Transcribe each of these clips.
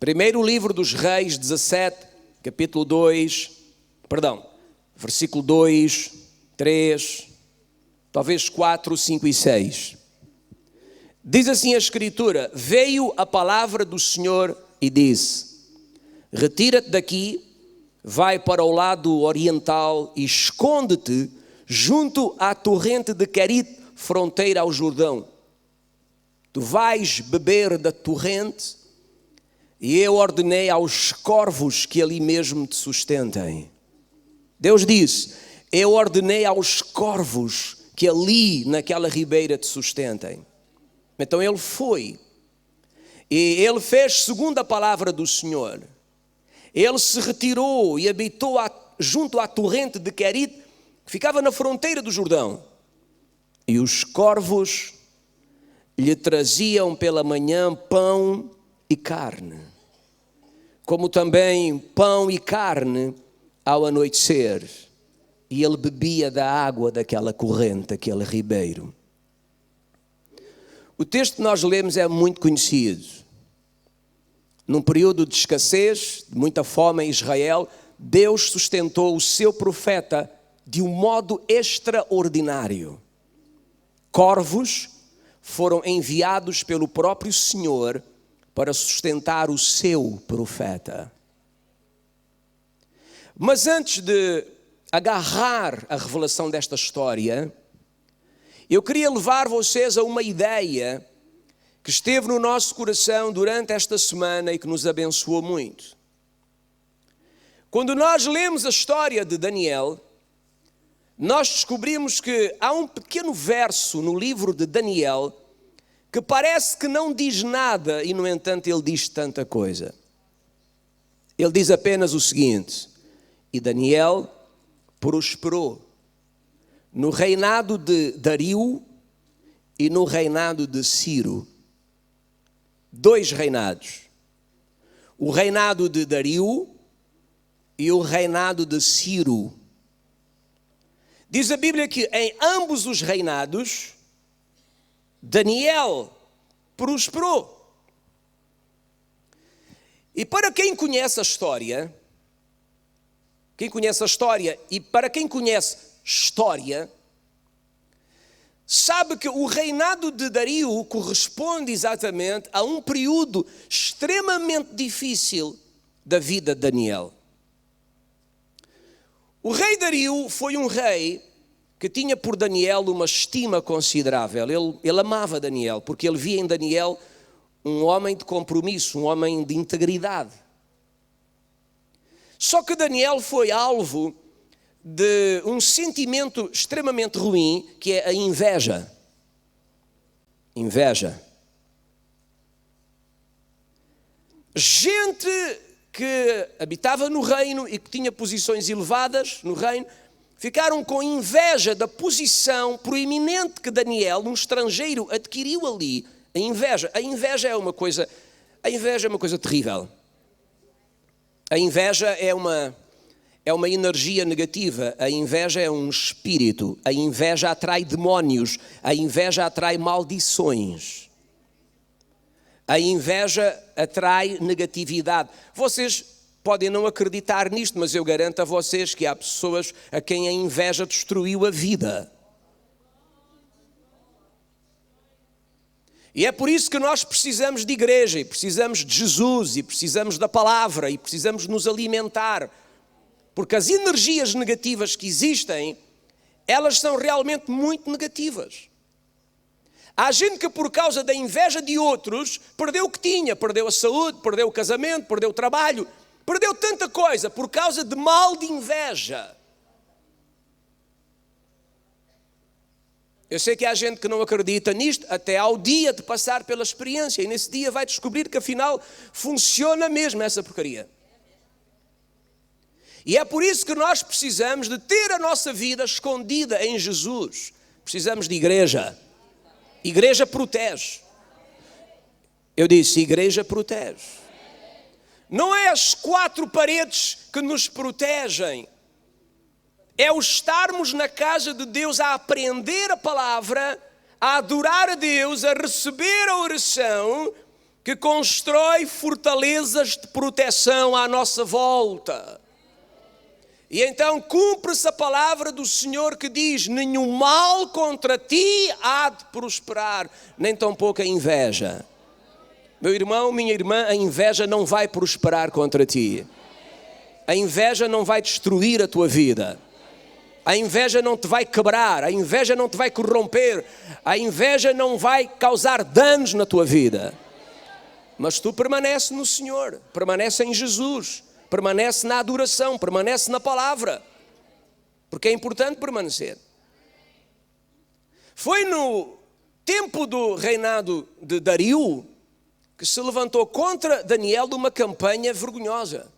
Primeiro livro dos Reis 17, capítulo 2, versículo 2, 3, talvez 4, 5 e 6. Diz assim a Escritura: veio a palavra do Senhor e disse: retira-te daqui, vai para o lado oriental e esconde-te junto à torrente de Querite, fronteira ao Jordão. Tu vais beber da torrente e eu ordenei aos corvos que ali mesmo te sustentem. Deus disse: eu ordenei aos corvos que ali naquela ribeira te sustentem. Então ele foi e ele fez segundo a palavra do Senhor. Ele se retirou e habitou junto à torrente de Querite, que ficava na fronteira do Jordão. E os corvos lhe traziam pela manhã pão e carne, como também pão e carne ao anoitecer. E ele bebia da água daquela corrente, daquele ribeiro. O texto que nós lemos é muito conhecido. Num período de escassez, de muita fome em Israel, Deus sustentou o seu profeta de um modo extraordinário. Corvos foram enviados pelo próprio Senhor para sustentar o seu profeta. Mas antes de agarrar a revelação desta história, eu queria levar vocês a uma ideia que esteve no nosso coração durante esta semana e que nos abençoou muito. Quando nós lemos a história de Daniel, nós descobrimos que há um pequeno verso no livro de Daniel que parece que não diz nada e, no entanto, ele diz tanta coisa. Ele diz apenas o seguinte: e Daniel prosperou no reinado de Dario e no reinado de Ciro. 2 reinados. O reinado de Dario e o reinado de Ciro. Diz a Bíblia que em ambos os reinados, Daniel prosperou. E para quem conhece a história, e para quem conhece história, sabe que o reinado de Dario corresponde exatamente a um período extremamente difícil da vida de Daniel. O rei Dario foi um rei que tinha por Daniel uma estima considerável. Ele amava Daniel, porque ele via em Daniel um homem de compromisso, um homem de integridade. Só que Daniel foi alvo de um sentimento extremamente ruim, que é a inveja. Inveja. Gente que habitava no reino e que tinha posições elevadas no reino, ficaram com inveja da posição proeminente que Daniel, um estrangeiro, adquiriu ali. A inveja é uma coisa terrível. A inveja é uma energia negativa. A inveja é um espírito. A inveja atrai demónios. A inveja atrai maldições. A inveja atrai negatividade. Vocês podem não acreditar nisto, mas eu garanto a vocês que há pessoas a quem a inveja destruiu a vida. E é por isso que nós precisamos de igreja, e precisamos de Jesus, e precisamos da palavra, e precisamos nos alimentar. Porque as energias negativas que existem, elas são realmente muito negativas. Há gente que por causa da inveja de outros, perdeu o que tinha, perdeu a saúde, perdeu o casamento, perdeu o trabalho, perdeu tanta coisa por causa de mal de inveja. Eu sei que há gente que não acredita nisto até ao dia de passar pela experiência, e nesse dia vai descobrir que afinal funciona mesmo essa porcaria. E é por isso que nós precisamos de ter a nossa vida escondida em Jesus. Precisamos de igreja. Igreja protege. Eu disse, igreja protege. Não é as 4 paredes que nos protegem. É o estarmos na casa de Deus a aprender a palavra, a adorar a Deus, a receber a oração que constrói fortalezas de proteção à nossa volta. E então cumpre-se a palavra do Senhor que diz: nenhum mal contra ti há de prosperar, nem tampouco a inveja. Meu irmão, minha irmã, a inveja não vai prosperar contra ti. A inveja não vai destruir a tua vida. A inveja não te vai quebrar, a inveja não te vai corromper, a inveja não vai causar danos na tua vida. Mas tu permanece no Senhor, permanece em Jesus, permanece na adoração, permanece na palavra, porque é importante permanecer. Foi no tempo do reinado de Dario que se levantou contra Daniel uma campanha vergonhosa.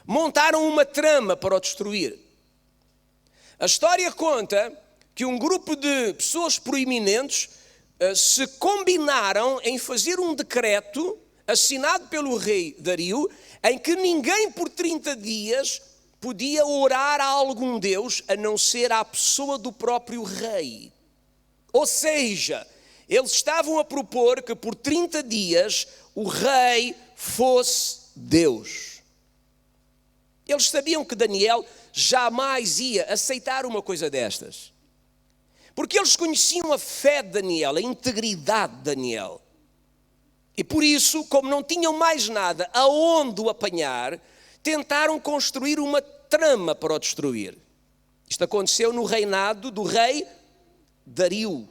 Montaram uma trama para o destruir. A história conta que um grupo de pessoas proeminentes se combinaram em fazer um decreto assinado pelo rei Dario, em que ninguém por 30 dias podia orar a algum Deus a não ser à pessoa do próprio rei. Ou seja, eles estavam a propor que por 30 dias o rei fosse Deus. Eles sabiam que Daniel jamais ia aceitar uma coisa destas. Porque eles conheciam a fé de Daniel, a integridade de Daniel. E por isso, como não tinham mais nada aonde o apanhar, tentaram construir uma trama para o destruir. Isto aconteceu no reinado do rei Dario.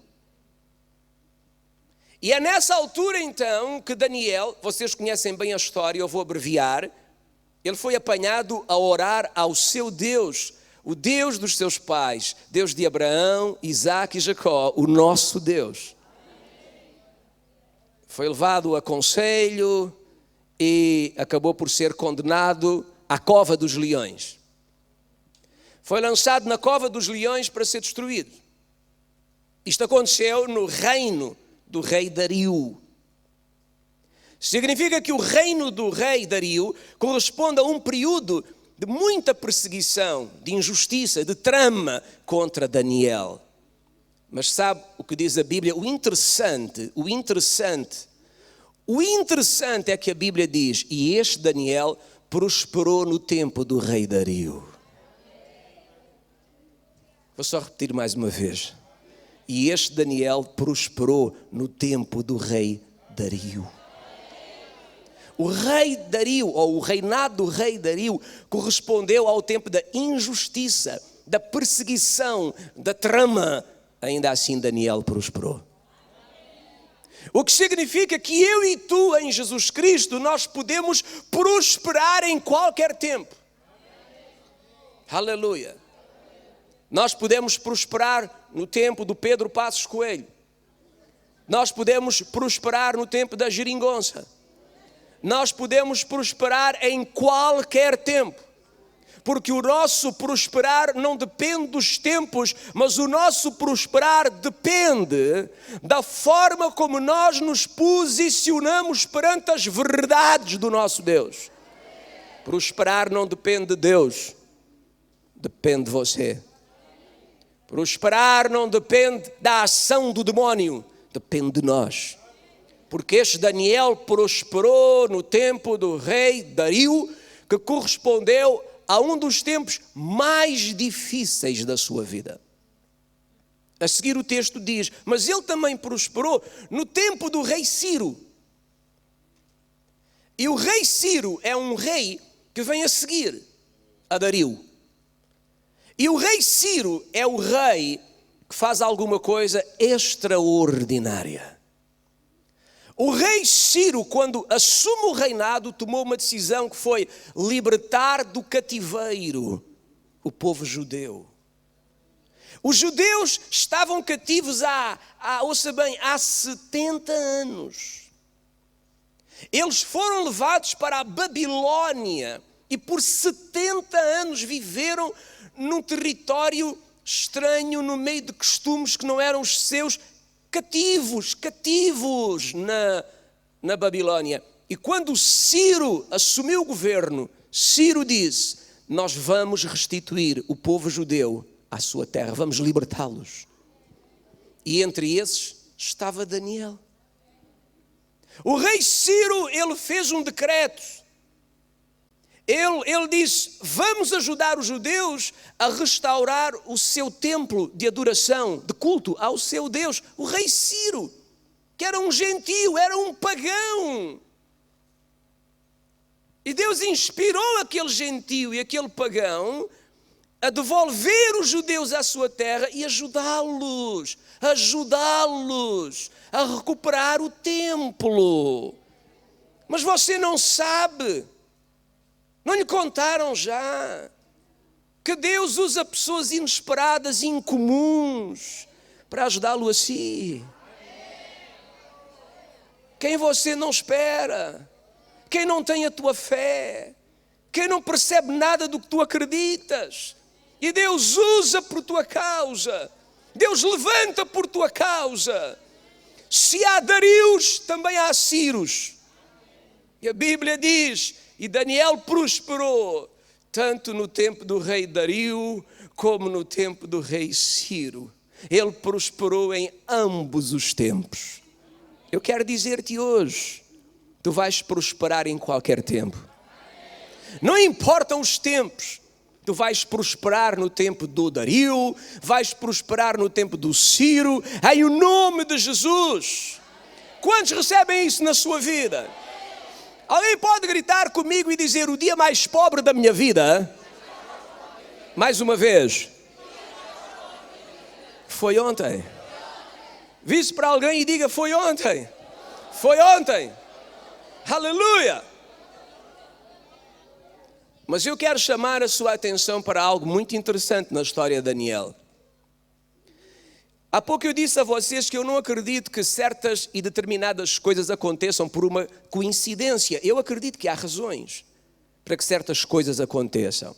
E é nessa altura então que Daniel, vocês conhecem bem a história, eu vou abreviar, ele foi apanhado a orar ao seu Deus, o Deus dos seus pais, Deus de Abraão, Isaque e Jacó, o nosso Deus. Foi levado a conselho e acabou por ser condenado à cova dos leões. Foi lançado na cova dos leões para ser destruído. Isto aconteceu no reino do rei Dario. Significa que o reino do rei Dario corresponde a um período de muita perseguição, de injustiça, de trama contra Daniel. Mas sabe o que diz a Bíblia? O interessante é que a Bíblia diz: e este Daniel prosperou no tempo do rei Dario. Vou só repetir mais uma vez. E este Daniel prosperou no tempo do rei Dario. O rei Dario, ou o reinado do rei Dario, correspondeu ao tempo da injustiça, da perseguição, da trama. Ainda assim Daniel prosperou. O que significa que eu e tu em Jesus Cristo, nós podemos prosperar em qualquer tempo. Aleluia. Nós podemos prosperar no tempo do Pedro Passos Coelho. Nós podemos prosperar no tempo da geringonça. Nós podemos prosperar em qualquer tempo. Porque o nosso prosperar não depende dos tempos, mas o nosso prosperar depende da forma como nós nos posicionamos perante as verdades do nosso Deus. Prosperar não depende de Deus, depende de você. Prosperar não depende da ação do demônio, depende de nós. Porque este Daniel prosperou no tempo do rei Dario, que correspondeu a um dos tempos mais difíceis da sua vida. A seguir o texto diz: mas ele também prosperou no tempo do rei Ciro. E o rei Ciro é um rei que vem a seguir a Dario. E o rei Ciro é o rei que faz alguma coisa extraordinária. O rei Ciro, quando assume o reinado, tomou uma decisão que foi libertar do cativeiro o povo judeu. Os judeus estavam cativos ouça bem, há 70 anos. Eles foram levados para a Babilônia e por 70 anos viveram num território estranho, no meio de costumes que não eram os seus, cativos na Babilônia. E quando Ciro assumiu o governo, Ciro disse: nós vamos restituir o povo judeu à sua terra, vamos libertá-los. E entre esses estava Daniel. O rei Ciro, ele fez um decreto. Ele disse, vamos ajudar os judeus a restaurar o seu templo de adoração, de culto ao seu Deus. O rei Ciro, que era um gentio, era um pagão. E Deus inspirou aquele gentio e aquele pagão a devolver os judeus à sua terra e ajudá-los a recuperar o templo. Mas você não sabe, não lhe contaram já, que Deus usa pessoas inesperadas e incomuns para ajudá-lo a si. Quem você não espera, quem não tem a tua fé, quem não percebe nada do que tu acreditas, e Deus usa por tua causa, Deus levanta por tua causa. Se há Darius, também há Ciros. E a Bíblia diz, e Daniel prosperou, tanto no tempo do rei Dario, como no tempo do rei Ciro. Ele prosperou em ambos os tempos. Eu quero dizer-te hoje, tu vais prosperar em qualquer tempo. Não importam os tempos, tu vais prosperar no tempo do Dario, vais prosperar no tempo do Ciro, em o nome de Jesus. Quantos recebem isso na sua vida? Alguém pode gritar comigo e dizer, o dia mais pobre da minha vida, mais uma vez, foi ontem. Vire-se para alguém e diga, foi ontem. Foi ontem. Aleluia. Mas eu quero chamar a sua atenção para algo muito interessante na história de Daniel. Há pouco eu disse a vocês que eu não acredito que certas e determinadas coisas aconteçam por uma coincidência. Eu acredito que há razões para que certas coisas aconteçam.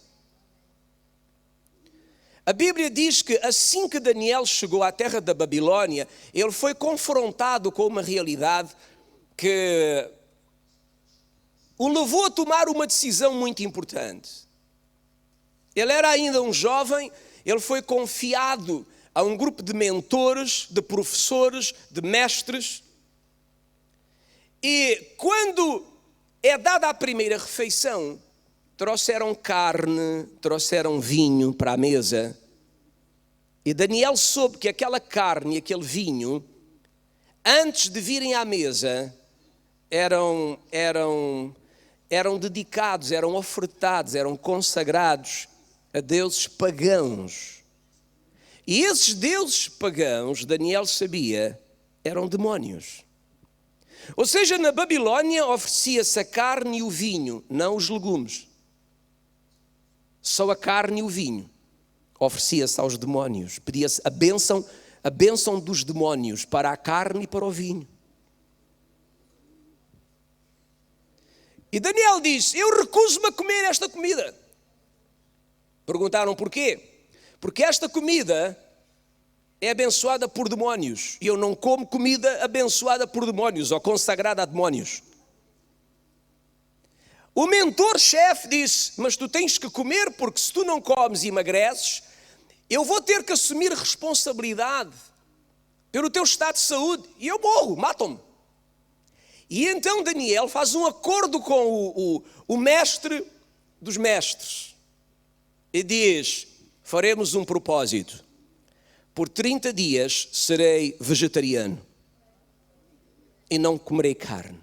A Bíblia diz que assim que Daniel chegou à terra da Babilônia, ele foi confrontado com uma realidade que o levou a tomar uma decisão muito importante. Ele era ainda um jovem, ele foi confiado a um grupo de mentores, de professores, de mestres. E quando é dada a primeira refeição, trouxeram carne, trouxeram vinho para a mesa. E Daniel soube que aquela carne e aquele vinho, antes de virem à mesa, eram dedicados, eram ofertados, eram consagrados a deuses pagãos. E esses deuses pagãos, Daniel sabia, eram demónios. Ou seja, na Babilônia oferecia-se a carne e o vinho, não os legumes. Só a carne e o vinho oferecia-se aos demónios. Pedia-se a bênção dos demónios para a carne e para o vinho. E Daniel disse, eu recuso-me a comer esta comida. Perguntaram porquê? Porque esta comida é abençoada por demónios. E eu não como comida abençoada por demónios ou consagrada a demónios. O mentor-chefe disse, mas tu tens que comer porque se tu não comes e emagreces, eu vou ter que assumir responsabilidade pelo teu estado de saúde. E eu morro, matam-me. E então Daniel faz um acordo com o mestre dos mestres. E diz, faremos um propósito. Por 30 dias serei vegetariano. E não comerei carne.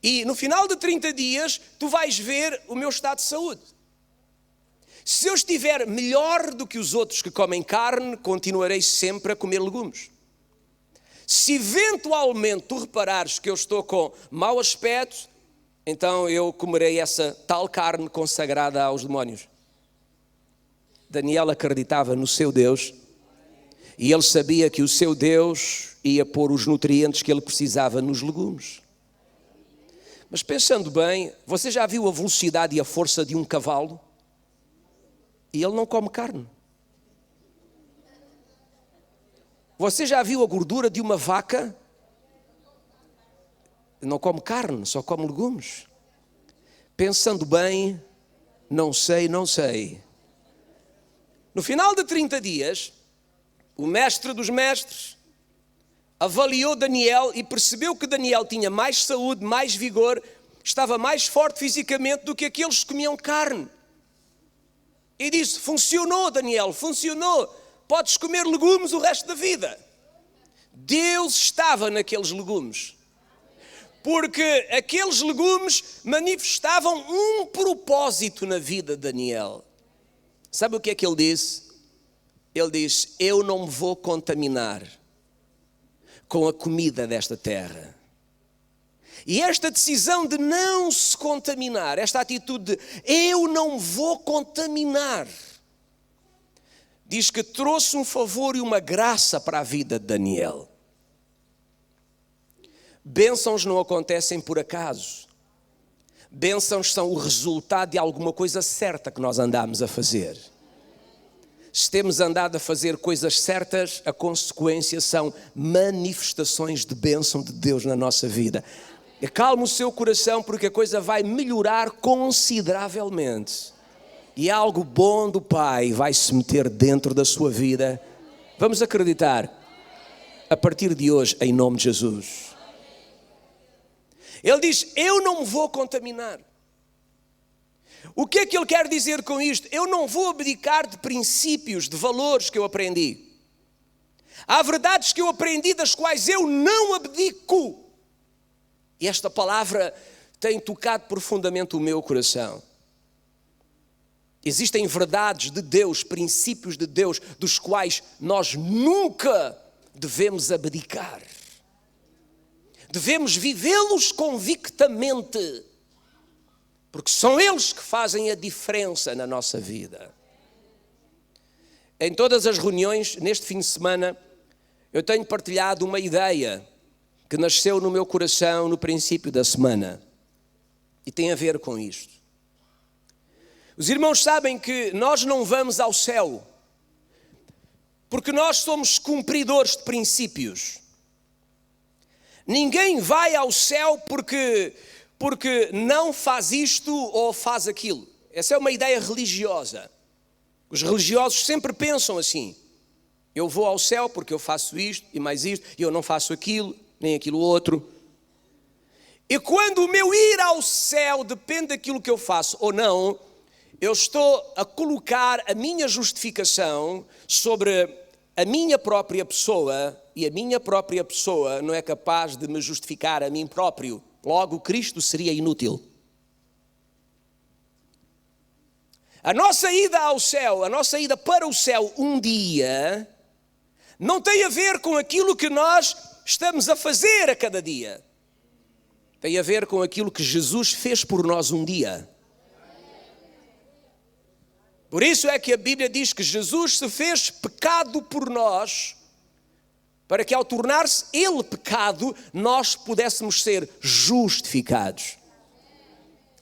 E no final de 30 dias, tu vais ver o meu estado de saúde. Se eu estiver melhor do que os outros que comem carne, continuarei sempre a comer legumes. Se eventualmente tu reparares que eu estou com mau aspecto, então eu comerei essa tal carne consagrada aos demónios. Daniel acreditava no seu Deus e ele sabia que o seu Deus ia pôr os nutrientes que ele precisava nos legumes. Mas pensando bem, você já viu a velocidade e a força de um cavalo? E ele não come carne. Você já viu a gordura de uma vaca? Não come carne, só come legumes. Pensando bem, não sei. No final de 30 dias, o mestre dos mestres avaliou Daniel e percebeu que Daniel tinha mais saúde, mais vigor, estava mais forte fisicamente do que aqueles que comiam carne. E disse: funcionou, Daniel, funcionou. Podes comer legumes o resto da vida. Deus estava naqueles legumes. Porque aqueles legumes manifestavam um propósito na vida de Daniel. Sabe o que é que ele disse? Ele disse: eu não me vou contaminar com a comida desta terra. E esta decisão de não se contaminar, esta atitude de eu não vou contaminar, diz que trouxe um favor e uma graça para a vida de Daniel. Bênçãos não acontecem por acaso. Bênçãos são o resultado de alguma coisa certa que nós andamos a fazer. Se temos andado a fazer coisas certas, a consequência são manifestações de bênção de Deus na nossa vida. Acalme o seu coração, porque a coisa vai melhorar consideravelmente. E algo bom do Pai vai se meter dentro da sua vida. Vamos acreditar, a partir de hoje, em nome de Jesus. Ele diz: eu não me vou contaminar. O que é que ele quer dizer com isto? Eu não vou abdicar de princípios, de valores que eu aprendi. Há verdades que eu aprendi das quais eu não abdico. E esta palavra tem tocado profundamente o meu coração. Existem verdades de Deus, princípios de Deus, dos quais nós nunca devemos abdicar. Devemos vivê-los convictamente, porque são eles que fazem a diferença na nossa vida. Em todas as reuniões, neste fim de semana, eu tenho partilhado uma ideia que nasceu no meu coração no princípio da semana. E tem a ver com isto. Os irmãos sabem que nós não vamos ao céu porque nós somos cumpridores de princípios. Ninguém vai ao céu porque não faz isto ou faz aquilo. Essa é uma ideia religiosa. Os religiosos sempre pensam assim: eu vou ao céu porque eu faço isto e mais isto, e eu não faço aquilo, nem aquilo outro. E quando o meu ir ao céu depende daquilo que eu faço ou não, eu estou a colocar a minha justificação sobre a minha própria pessoa, e a minha própria pessoa não é capaz de me justificar a mim próprio. Logo, Cristo seria inútil. A nossa ida ao céu, a nossa ida para o céu um dia, não tem a ver com aquilo que nós estamos a fazer a cada dia. Tem a ver com aquilo que Jesus fez por nós um dia. Por isso é que a Bíblia diz que Jesus se fez pecado por nós, para que ao tornar-se Ele pecado, nós pudéssemos ser justificados.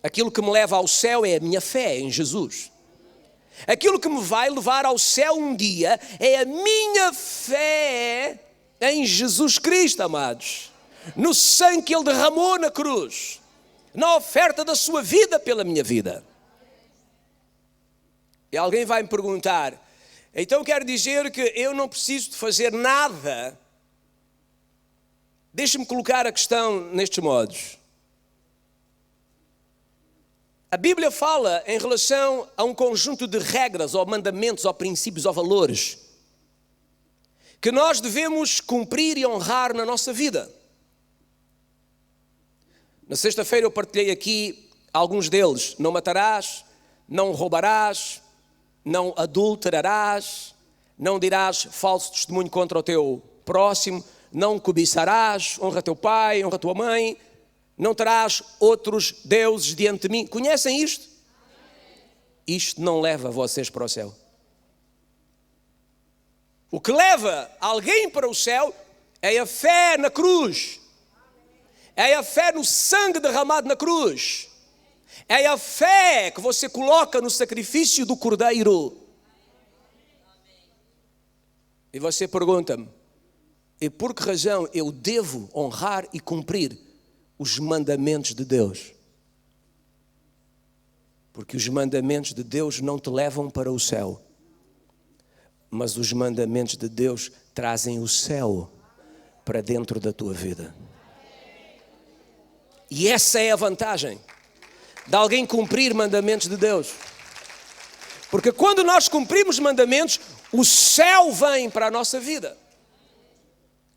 Aquilo que me leva ao céu é a minha fé em Jesus. Aquilo que me vai levar ao céu um dia é a minha fé em Jesus Cristo, amados. No sangue que Ele derramou na cruz, na oferta da sua vida pela minha vida. E alguém vai me perguntar: então quer dizer que eu não preciso de fazer nada? Deixe-me colocar a questão nestes modos. A Bíblia fala em relação a um conjunto de regras, ou mandamentos, ou princípios, ou valores, que nós devemos cumprir e honrar na nossa vida. Na sexta-feira eu partilhei aqui alguns deles: não matarás, não roubarás, não adulterarás, não dirás falso testemunho contra o teu próximo, não cobiçarás, honra teu pai, honra tua mãe, não terás outros deuses diante de mim. Conhecem isto? Isto não leva vocês para o céu. O que leva alguém para o céu é a fé na cruz, é a fé no sangue derramado na cruz. É a fé que você coloca no sacrifício do Cordeiro. E você pergunta-me: e por que razão eu devo honrar e cumprir os mandamentos de Deus? Porque os mandamentos de Deus não te levam para o céu, mas os mandamentos de Deus trazem o céu para dentro da tua vida. E essa é a vantagem de alguém cumprir mandamentos de Deus. Porque quando nós cumprimos mandamentos, o céu vem para a nossa vida.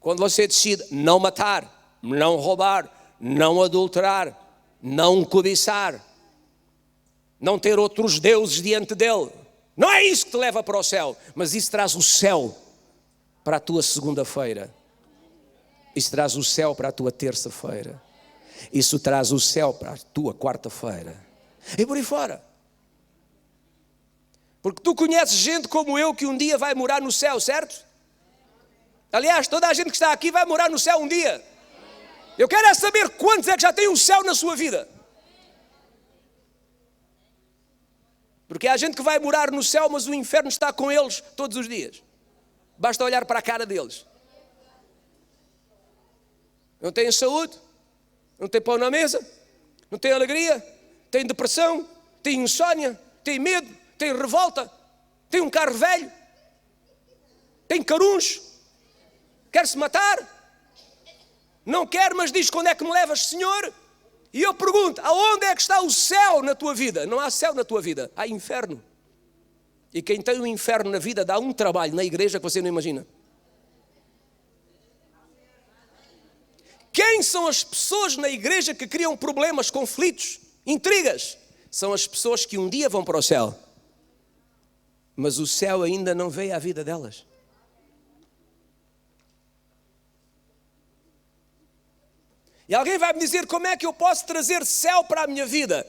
Quando você decide não matar, não roubar, não adulterar, não cobiçar, não ter outros deuses diante dele, não é isso que te leva para o céu, mas isso traz o céu para a tua segunda-feira. Isso traz o céu para a tua terça-feira. Isso traz o céu para a tua quarta-feira. E por aí fora. Porque tu conheces gente como eu que um dia vai morar no céu, certo? Aliás, toda a gente que está aqui vai morar no céu um dia. Eu quero é saber quantos é que já têm o céu na sua vida. Porque há gente que vai morar no céu, mas o inferno está com eles todos os dias. Basta olhar para a cara deles. Não têm saúde, não têm pão na mesa, não têm alegria, têm depressão, têm insônia, têm medo, têm revolta, têm um carro velho, têm caruncho, quer se matar, não quer, mas diz: quando é que me levas, Senhor? E eu pergunto: aonde é que está o céu na tua vida? Não há céu na tua vida, há inferno. E quem tem o inferno na vida dá um trabalho na igreja que você não imagina. Quem são as pessoas na igreja que criam problemas, conflitos, intrigas? São as pessoas que um dia vão para o céu, mas o céu ainda não veio à vida delas. E alguém vai me dizer: como é que eu posso trazer céu para a minha vida?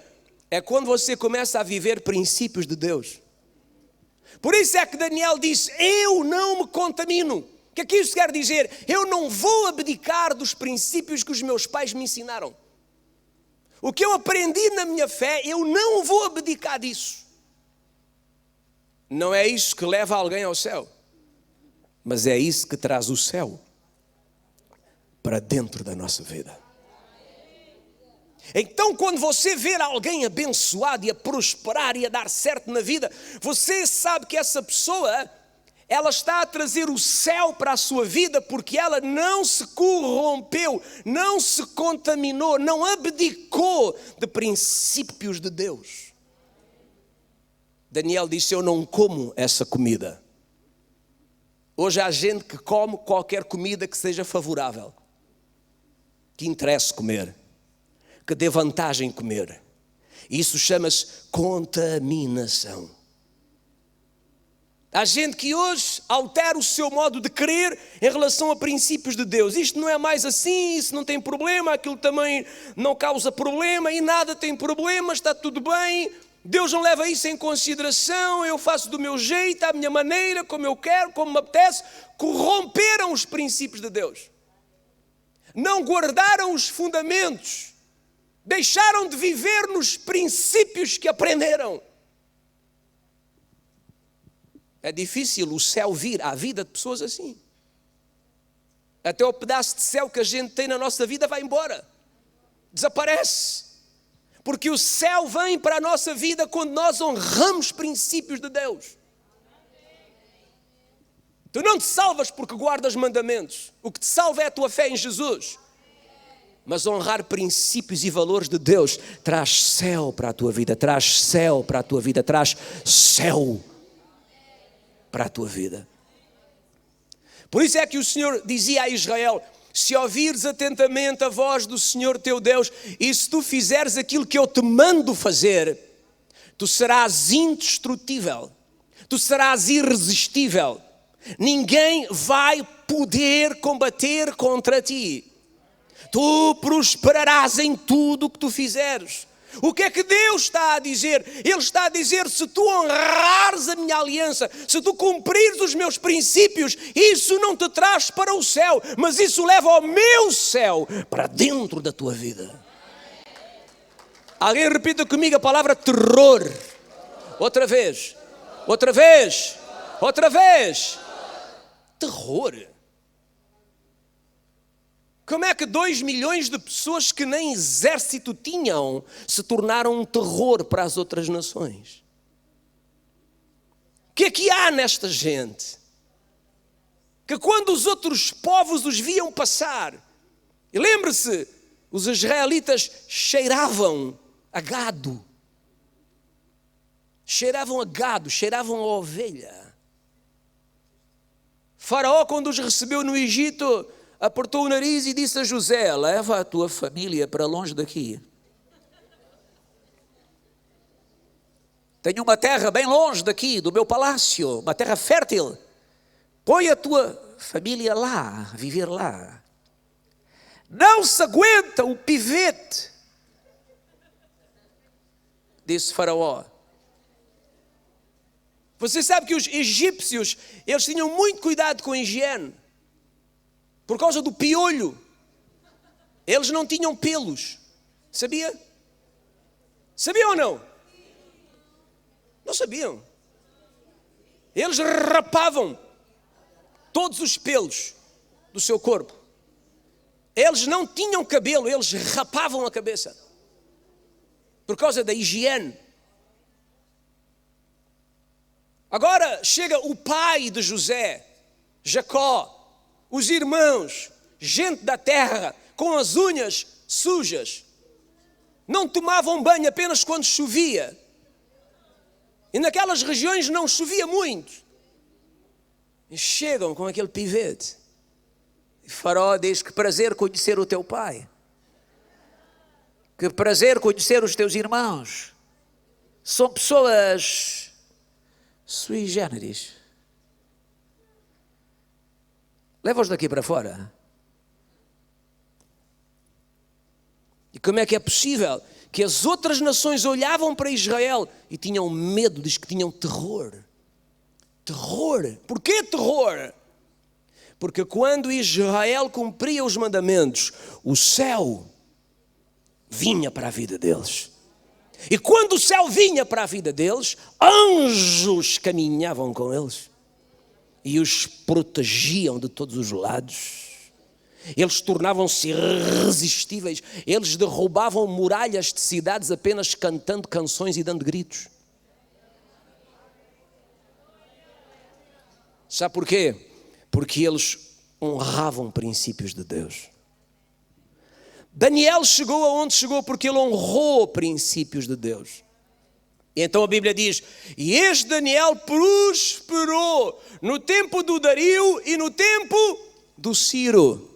É quando você começa a viver princípios de Deus. Por isso é que Daniel disse: eu não me contamino. O que é que isso quer dizer? Eu não vou abdicar dos princípios que os meus pais me ensinaram. O que eu aprendi na minha fé, eu não vou abdicar disso. Não é isso que leva alguém ao céu, mas é isso que traz o céu para dentro da nossa vida. Então, quando você ver alguém abençoado e a prosperar e a dar certo na vida, você sabe que essa pessoa, ela está a trazer o céu para a sua vida, porque ela não se corrompeu, não se contaminou, não abdicou de princípios de Deus. Daniel disse: eu não como essa comida. Hoje há gente que come qualquer comida que seja favorável, que interesse comer, que dê vantagem comer. Isso chama-se contaminação. Há gente que hoje altera o seu modo de crer em relação a princípios de Deus. Isto não é mais assim, isso não tem problema, aquilo também não causa problema e nada tem problema, está tudo bem. Deus não leva isso em consideração, eu faço do meu jeito, à minha maneira, como eu quero, como me apetece. Corromperam os princípios de Deus. Não guardaram os fundamentos. Deixaram de viver nos princípios que aprenderam. É difícil o céu vir à vida de pessoas assim. Até o pedaço de céu que a gente tem na nossa vida vai embora. Desaparece. Porque o céu vem para a nossa vida quando nós honramos princípios de Deus. Tu não te salvas porque guardas mandamentos. O que te salva é a tua fé em Jesus. Mas honrar princípios e valores de Deus traz céu para a tua vida, traz céu para a tua vida, traz céu para a tua vida. Por isso é que o Senhor dizia a Israel: se ouvires atentamente a voz do Senhor teu Deus, e se tu fizeres aquilo que eu te mando fazer, tu serás indestrutível, tu serás irresistível, ninguém vai poder combater contra ti. Tu prosperarás em tudo o que tu fizeres. O que é que Deus está a dizer? Ele está a dizer: se tu honrares a minha aliança, se tu cumprires os meus princípios, isso não te traz para o céu, mas isso leva ao meu céu para dentro da tua vida. Alguém repita comigo a palavra terror. Outra vez. Outra vez. Outra vez. Terror. Como é que 2 milhões de pessoas que nem exército tinham se tornaram um terror para as outras nações? O que é que há nesta gente? que quando os outros povos os viam passar, e lembre-se, os israelitas cheiravam a gado, cheiravam a ovelha. Faraó, quando os recebeu no Egito, apertou o nariz e disse a José: leva a tua família para longe daqui. Tenho uma terra bem longe daqui, do meu palácio, uma terra fértil. Põe a tua família lá, a viver lá. Não se aguenta o pivete, disse Faraó. Você sabe que os egípcios, eles tinham muito cuidado com a higiene, por causa do piolho. Eles não tinham pelos, sabia? Sabia ou não? Não sabiam. Eles rapavam todos os pelos do seu corpo. Eles não tinham cabelo, eles rapavam a cabeça, por causa da higiene. Agora chega o pai de José, Jacó, os irmãos, gente da terra, com as unhas sujas. Não tomavam banho apenas quando chovia. E naquelas regiões não chovia muito. E chegam com aquele pivete. E Faraó diz: que prazer conhecer o teu pai. Que prazer conhecer os teus irmãos. São pessoas sui generis. Leva-os daqui para fora. E como é que é possível que as outras nações olhavam para Israel e tinham medo, diz que tinham terror? Terror. Porquê terror? Porque quando Israel cumpria os mandamentos, o céu vinha para a vida deles. E quando o céu vinha para a vida deles, anjos caminhavam com eles e os protegiam de todos os lados. Eles tornavam-se irresistíveis. Eles derrubavam muralhas de cidades apenas cantando canções e dando gritos. Sabe porquê? Porque eles honravam princípios de Deus. Daniel chegou aonde chegou porque ele honrou princípios de Deus. E então a Bíblia diz: e este Daniel prosperou no tempo do Dario e no tempo do Ciro.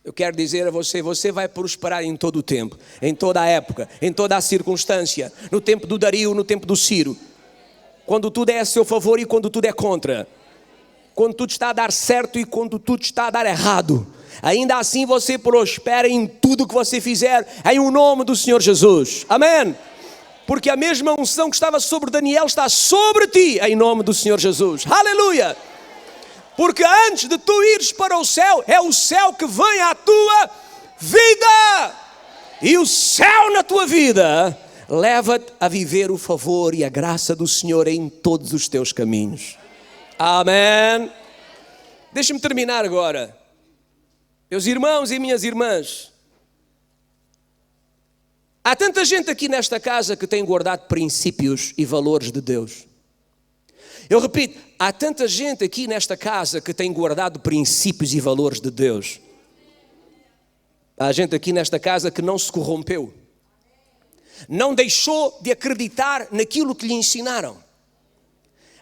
Eu quero dizer a você, você vai prosperar em todo o tempo, em toda a época, em toda a circunstância, no tempo do Dario, no tempo do Ciro. Quando tudo é a seu favor e quando tudo é contra. Quando tudo está a dar certo e quando tudo está a dar errado. Ainda assim você prospera em tudo que você fizer, em o nome do Senhor Jesus. Amém? Porque a mesma unção que estava sobre Daniel está sobre ti, em nome do Senhor Jesus. Aleluia! Porque antes de tu ires para o céu, é o céu que vem à tua vida. E o céu na tua vida leva-te a viver o favor e a graça do Senhor em todos os teus caminhos. Amém. Deixa-me terminar agora. Meus irmãos e minhas irmãs, há tanta gente aqui nesta casa que tem guardado princípios e valores de Deus. Eu repito, há tanta gente aqui nesta casa que tem guardado princípios e valores de Deus. Há gente aqui nesta casa que não se corrompeu. Não deixou de acreditar naquilo que lhe ensinaram.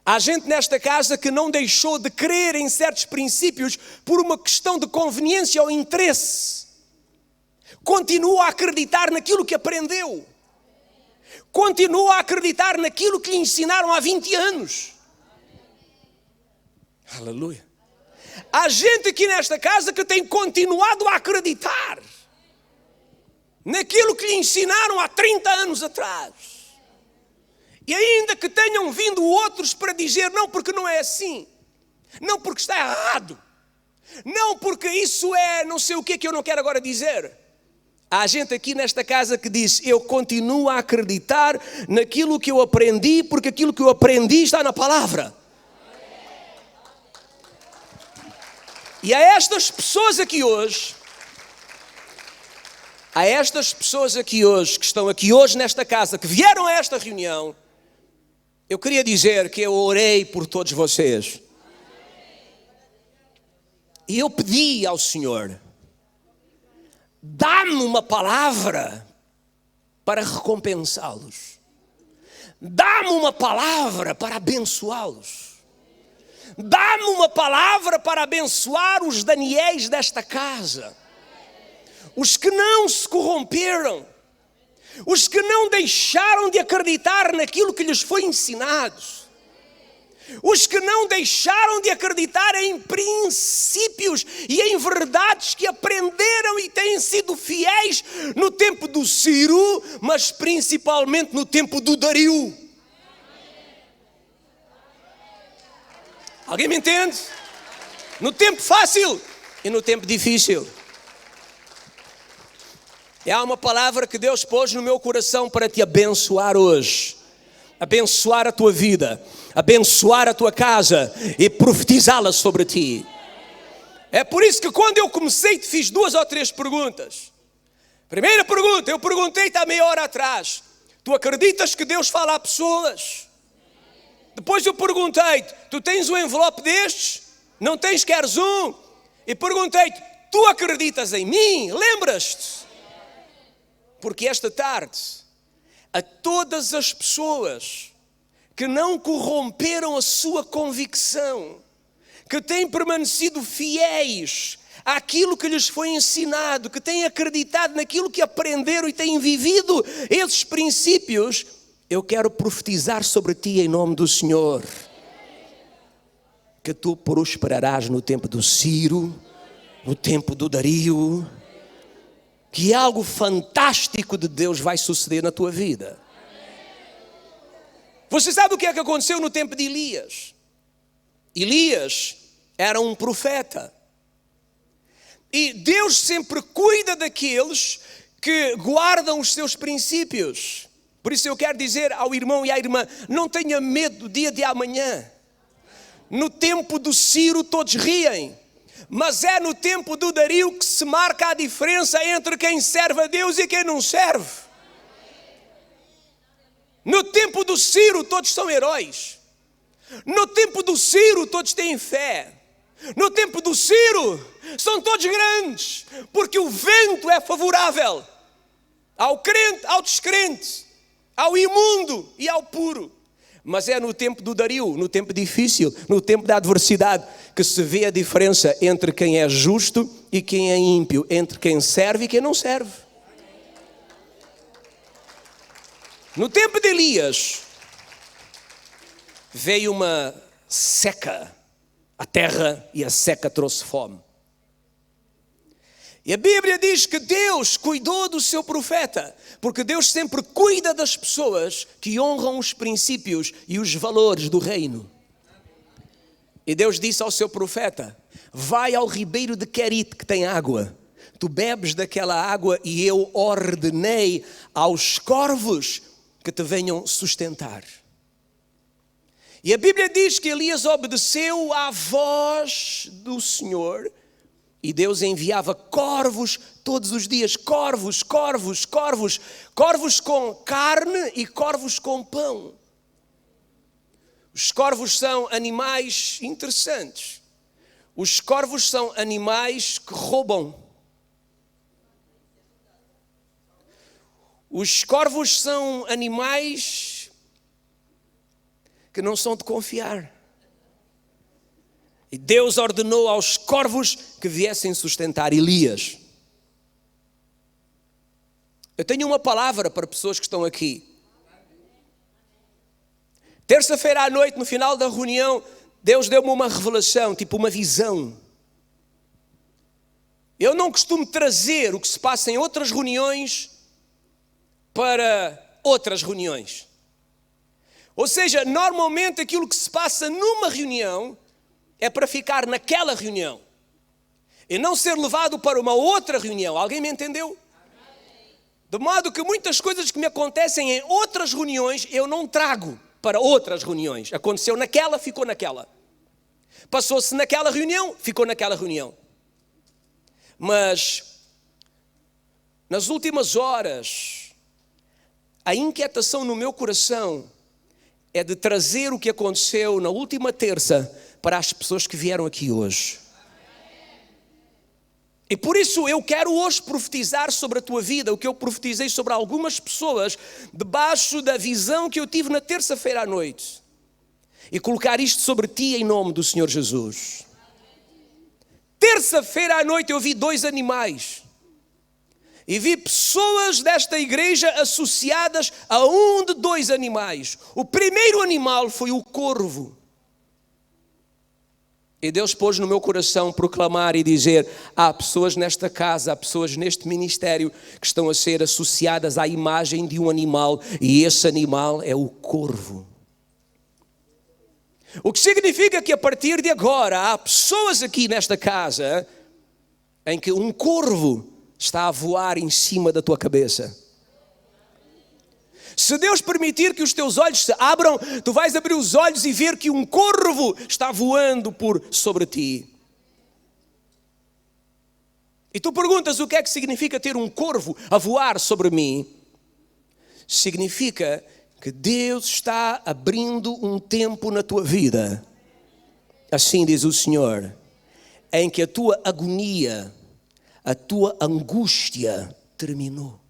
Há gente nesta casa que não deixou de crer em certos princípios por uma questão de conveniência ou interesse. Continua a acreditar naquilo que aprendeu. Continua a acreditar naquilo que lhe ensinaram há 20 anos. Aleluia. Há gente aqui nesta casa que tem continuado a acreditar naquilo que lhe ensinaram há 30 anos atrás. E ainda que tenham vindo outros para dizer: não, porque não é assim. Não, porque está errado. Não, porque isso é não sei o que eu não quero agora dizer. Há gente aqui nesta casa que diz: eu continuo a acreditar naquilo que eu aprendi, porque aquilo que eu aprendi está na palavra. E a estas pessoas aqui hoje, que estão aqui hoje nesta casa, que vieram a esta reunião, eu queria dizer que eu orei por todos vocês. E eu pedi ao Senhor, dá-me uma palavra para recompensá-los. Dá-me uma palavra para abençoá-los. Dá-me uma palavra para abençoar os Daniéis desta casa. Os que não se corromperam. Os que não deixaram de acreditar naquilo que lhes foi ensinado. Os que não deixaram de acreditar em princípios e em verdades que aprenderam e têm sido fiéis no tempo do Ciro, mas principalmente no tempo do Dario. Alguém me entende? No tempo fácil e no tempo difícil. E há uma palavra que Deus pôs no meu coração para te abençoar hoje. Abençoar a tua vida, abençoar a tua casa e profetizá-la sobre ti. É por isso que quando eu comecei te fiz 2 ou 3 perguntas. Primeira pergunta, eu perguntei-te há meia hora atrás. Tu acreditas que Deus fala a pessoas? Depois eu perguntei-te, tu tens um envelope destes? Não tens, queres um? E perguntei-te, tu acreditas em mim? Lembras-te? Porque esta tarde, a todas as pessoas que não corromperam a sua convicção, que têm permanecido fiéis àquilo que lhes foi ensinado, que têm acreditado naquilo que aprenderam e têm vivido esses princípios, eu quero profetizar sobre ti em nome do Senhor, que tu prosperarás no tempo do Ciro, no tempo do Dario, que algo fantástico de Deus vai suceder na tua vida. Você sabe o que é que aconteceu no tempo de Elias? Elias era um profeta. E Deus sempre cuida daqueles que guardam os seus princípios. Por isso eu quero dizer ao irmão e à irmã, não tenha medo do dia de amanhã. No tempo do Ciro todos riem. Mas é no tempo do Dario que se marca a diferença entre quem serve a Deus e quem não serve. No tempo do Ciro todos são heróis. No tempo do Ciro todos têm fé. No tempo do Ciro são todos grandes, porque o vento é favorável ao crente, ao descrente, ao imundo e ao puro. Mas é no tempo do Dario, no tempo difícil, no tempo da adversidade, que se vê a diferença entre quem é justo e quem é ímpio, entre quem serve e quem não serve. No tempo de Elias, veio uma seca à terra e a seca trouxe fome. E a Bíblia diz que Deus cuidou do seu profeta, porque Deus sempre cuida das pessoas que honram os princípios e os valores do reino. E Deus disse ao seu profeta, vai ao ribeiro de Querite que tem água, tu bebes daquela água e eu ordenei aos corvos que te venham sustentar. E a Bíblia diz que Elias obedeceu à voz do Senhor. E Deus enviava corvos todos os dias, corvos com carne e corvos com pão. Os corvos são animais interessantes. Os corvos são animais que roubam. Os corvos são animais que não são de confiar. E Deus ordenou aos corvos que viessem sustentar Elias. Eu tenho uma palavra para pessoas que estão aqui. Terça-feira à noite, no final da reunião, Deus deu-me uma revelação, tipo uma visão. Eu não costumo trazer o que se passa em outras reuniões para outras reuniões. Ou seja, normalmente aquilo que se passa numa reunião é para ficar naquela reunião e não ser levado para uma outra reunião. Alguém me entendeu? De modo que muitas coisas que me acontecem em outras reuniões eu não trago para outras reuniões. Aconteceu naquela, ficou naquela. Passou-se naquela reunião, ficou naquela reunião. Mas nas últimas horas, a inquietação no meu coração é de trazer o que aconteceu na última terça para as pessoas que vieram aqui hoje. E por isso eu quero hoje profetizar sobre a tua vida, o que eu profetizei sobre algumas pessoas, debaixo da visão que eu tive na terça-feira à noite. E colocar isto sobre ti em nome do Senhor Jesus. Terça-feira à noite eu vi 2 animais. E vi pessoas desta igreja associadas a um de 2 animais. O primeiro animal foi o corvo. E Deus pôs no meu coração proclamar e dizer: há pessoas nesta casa, há pessoas neste ministério que estão a ser associadas à imagem de um animal. E esse animal é o corvo. O que significa que a partir de agora há pessoas aqui nesta casa em que um corvo está a voar em cima da tua cabeça. Se Deus permitir que os teus olhos se abram, tu vais abrir os olhos e ver que um corvo está voando sobre ti. E tu perguntas o que é que significa ter um corvo a voar sobre mim? Significa que Deus está abrindo um tempo na tua vida, assim diz o Senhor, em que a tua agonia, a tua angústia terminou.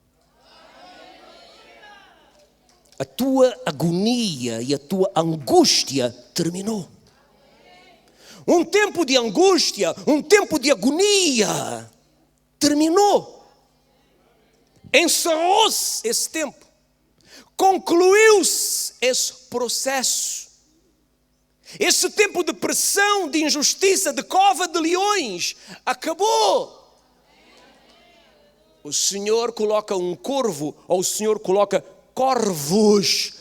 A tua agonia e a tua angústia terminou. Um tempo de angústia, um tempo de agonia terminou. Encerrou-se esse tempo. Concluiu-se esse processo. Esse tempo de pressão, de injustiça, de cova de leões acabou. O Senhor coloca um corvo, ou o Senhor coloca corvos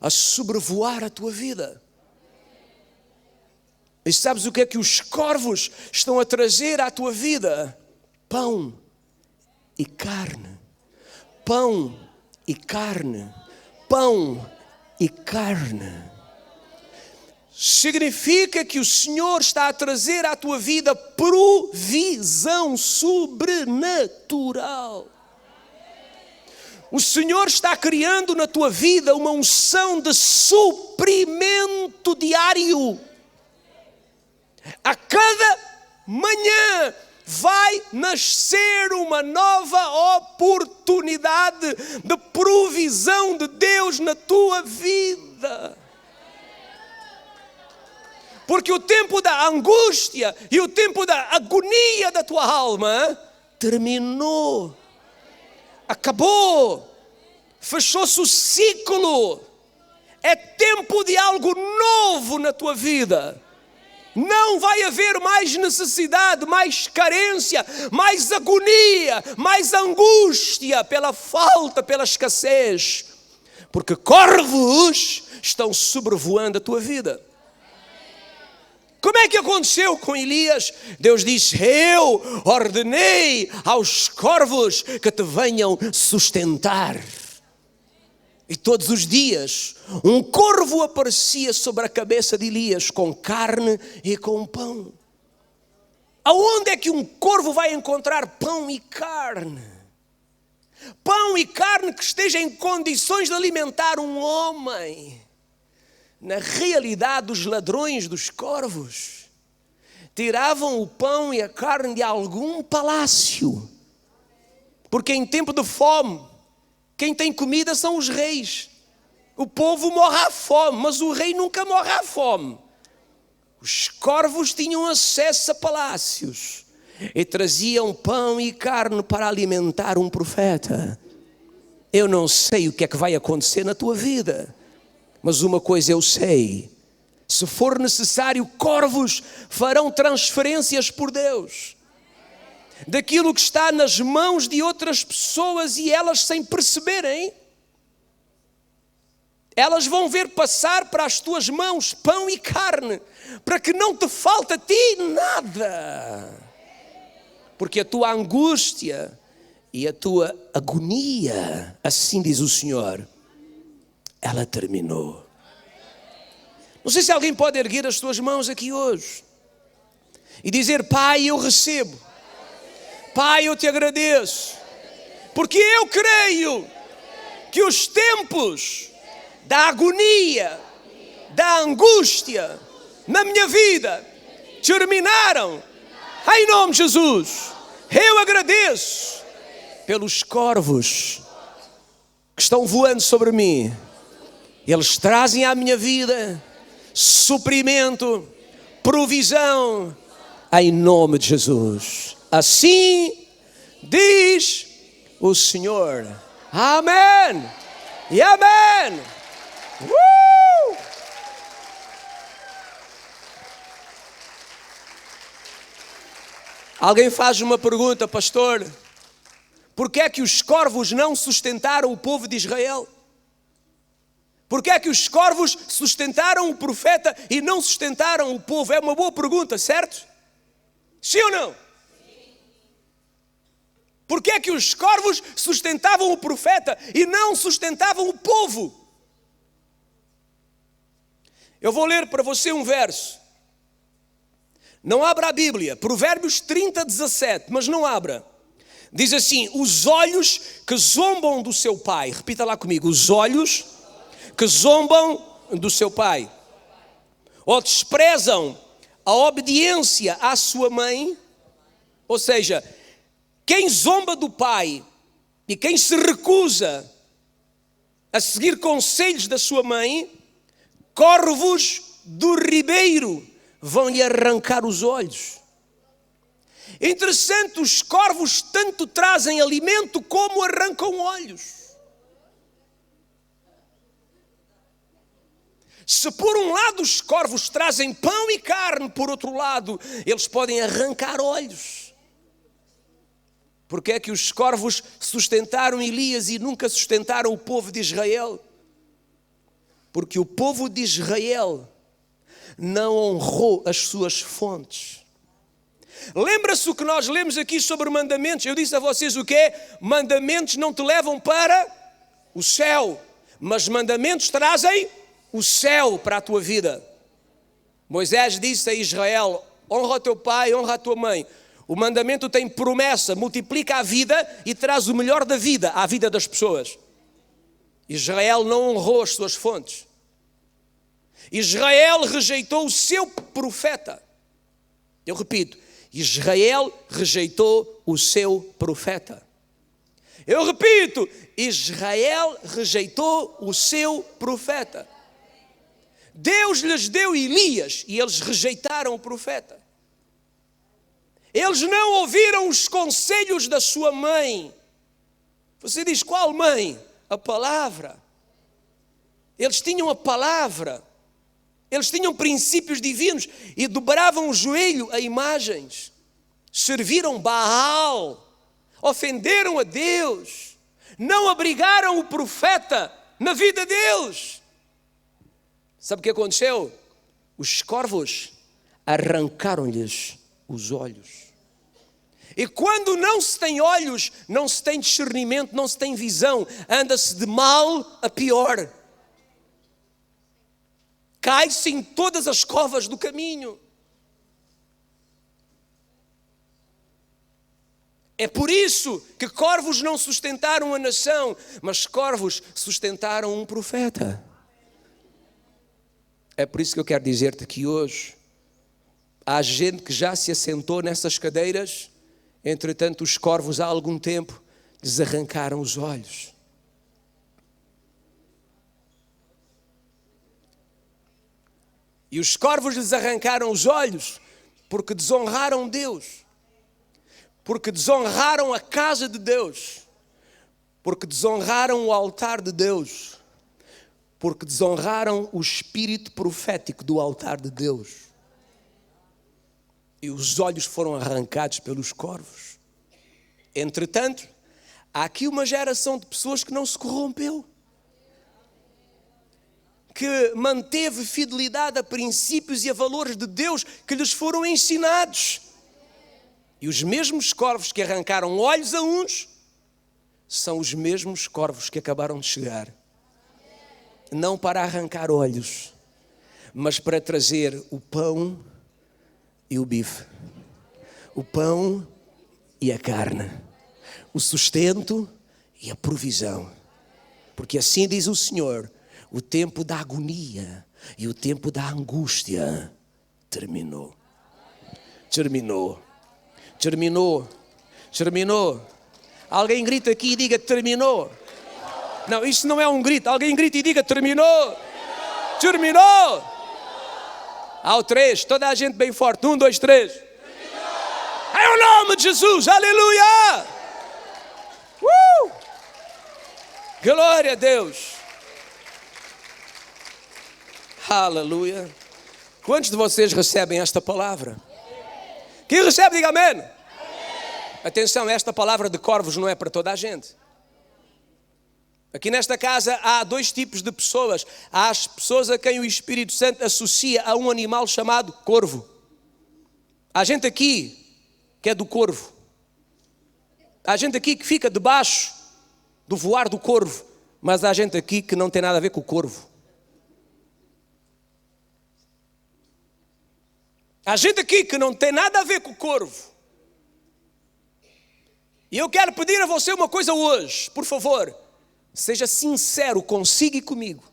a sobrevoar a tua vida. E sabes o que é que os corvos estão a trazer à tua vida? Pão e carne. Pão e carne. Pão e carne. Significa que o Senhor está a trazer à tua vida provisão sobrenatural. O Senhor está criando na tua vida uma unção de suprimento diário. A cada manhã vai nascer uma nova oportunidade de provisão de Deus na tua vida. Porque o tempo da angústia e o tempo da agonia da tua alma terminou. Acabou. Fechou-se o ciclo. É tempo de algo novo na tua vida. Não vai haver mais necessidade, mais carência, mais agonia, mais angústia pela falta, pela escassez. Porque corvos estão sobrevoando a tua vida. Como é que aconteceu com Elias? Deus disse: eu ordenei aos corvos que te venham sustentar. E todos os dias um corvo aparecia sobre a cabeça de Elias com carne e com pão. Aonde é que um corvo vai encontrar pão e carne? Pão e carne que esteja em condições de alimentar um homem. Na realidade, os ladrões dos corvos tiravam o pão e a carne de algum palácio. Porque em tempo de fome, quem tem comida são os reis. O povo morre à fome, mas o rei nunca morre à fome. Os corvos tinham acesso a palácios e traziam pão e carne para alimentar um profeta. Eu não sei o que é que vai acontecer na tua vida, mas uma coisa eu sei: se for necessário, corvos farão transferências por Deus daquilo que está nas mãos de outras pessoas, e elas, sem perceberem, elas vão ver passar para as tuas mãos pão e carne, para que não te falte a ti nada. Porque a tua angústia e a tua agonia, assim diz o Senhor, ela terminou. Não sei se alguém pode erguer as suas mãos aqui hoje e dizer: Pai, eu recebo. Pai, eu te agradeço, porque eu creio que os tempos da agonia, da angústia na minha vida terminaram. Em nome de Jesus, Eu agradeço pelos corvos que estão voando sobre mim. Eles trazem à minha vida suprimento, provisão, em nome de Jesus. Assim diz o Senhor. Amém e amém. Alguém faz uma pergunta, pastor: por que é que os corvos não sustentaram o povo de Israel? Por que é que os corvos sustentaram o profeta e não sustentaram o povo? É uma boa pergunta, certo? Sim ou não? Por que é que os corvos sustentavam o profeta e não sustentavam o povo? Eu vou ler para você um verso. Não abra a Bíblia, Provérbios 30:17, mas não abra. Diz assim: os olhos que zombam do seu pai. Repita lá comigo: os olhos que zombam do seu pai, ou desprezam a obediência à sua mãe. Ou seja, quem zomba do pai e quem se recusa a seguir conselhos da sua mãe, corvos do ribeiro vão-lhe arrancar os olhos. Interessante, os corvos tanto trazem alimento como arrancam olhos. Se por um lado os corvos trazem pão e carne, por outro lado eles podem arrancar olhos. Porque é que os corvos sustentaram Elias e nunca sustentaram o povo de Israel? Porque o povo de Israel não honrou as suas fontes. Lembra-se o que nós lemos aqui sobre mandamentos? Eu disse a vocês o quê? Mandamentos não te levam para o céu, mas mandamentos trazem o céu para a tua vida. Moisés disse a Israel: honra o teu pai, honra a tua mãe. O mandamento tem promessa, multiplica a vida e traz o melhor da vida à vida das pessoas. Israel não honrou as suas fontes. Israel rejeitou o seu profeta. Eu repito, Israel rejeitou o seu profeta. Eu repito, Israel rejeitou o seu profeta. Deus lhes deu Elias e eles rejeitaram o profeta. Eles não ouviram os conselhos da sua mãe. Você diz: qual mãe? A palavra. Eles tinham a palavra. Eles tinham princípios divinos e dobravam o joelho a imagens. Serviram Baal. Ofenderam a Deus. Não abrigaram o profeta na vida deles. Sabe o que aconteceu? Os corvos arrancaram-lhes os olhos. E quando não se tem olhos, não se tem discernimento, não se tem visão, anda-se de mal a pior. Cai-se em todas as covas do caminho. É por isso que corvos não sustentaram a nação, mas corvos sustentaram um profeta. É por isso que eu quero dizer-te que hoje há gente que já se assentou nessas cadeiras, entretanto os corvos há algum tempo lhes arrancaram os olhos. E os corvos lhes arrancaram os olhos porque desonraram Deus, porque desonraram a casa de Deus, porque desonraram o altar de Deus, porque desonraram o espírito profético do altar de Deus. E os olhos foram arrancados pelos corvos. Entretanto, há aqui uma geração de pessoas que não se corrompeu, que manteve fidelidade a princípios e a valores de Deus que lhes foram ensinados. E os mesmos corvos que arrancaram olhos a uns são os mesmos corvos que acabaram de chegar. Não para arrancar olhos, mas para trazer o pão e o bife, o pão e a carne, o sustento e a provisão. Porque assim diz o Senhor: o tempo da agonia e o tempo da angústia terminou. Terminou. Terminou. Terminou. Alguém grita aqui e diga terminou. Não, isso não é um grito. Alguém grita e diga terminou. Terminou. Ao 3, toda a gente bem forte. 1, 2, 3. É o nome de Jesus. Aleluia. Glória a Deus. Aleluia. Quantos de vocês recebem esta palavra? Quem recebe, diga amém. Atenção, esta palavra de corvos não é para toda a gente. Aqui nesta casa há dois tipos de pessoas. Há as pessoas a quem o Espírito Santo associa a um animal chamado corvo. Há gente aqui que é do corvo. Há gente aqui que fica debaixo do voar do corvo. Mas há gente aqui que não tem nada a ver com o corvo. Há gente aqui que não tem nada a ver com o corvo. E eu quero pedir a você uma coisa hoje, por favor. Seja sincero consigo e comigo.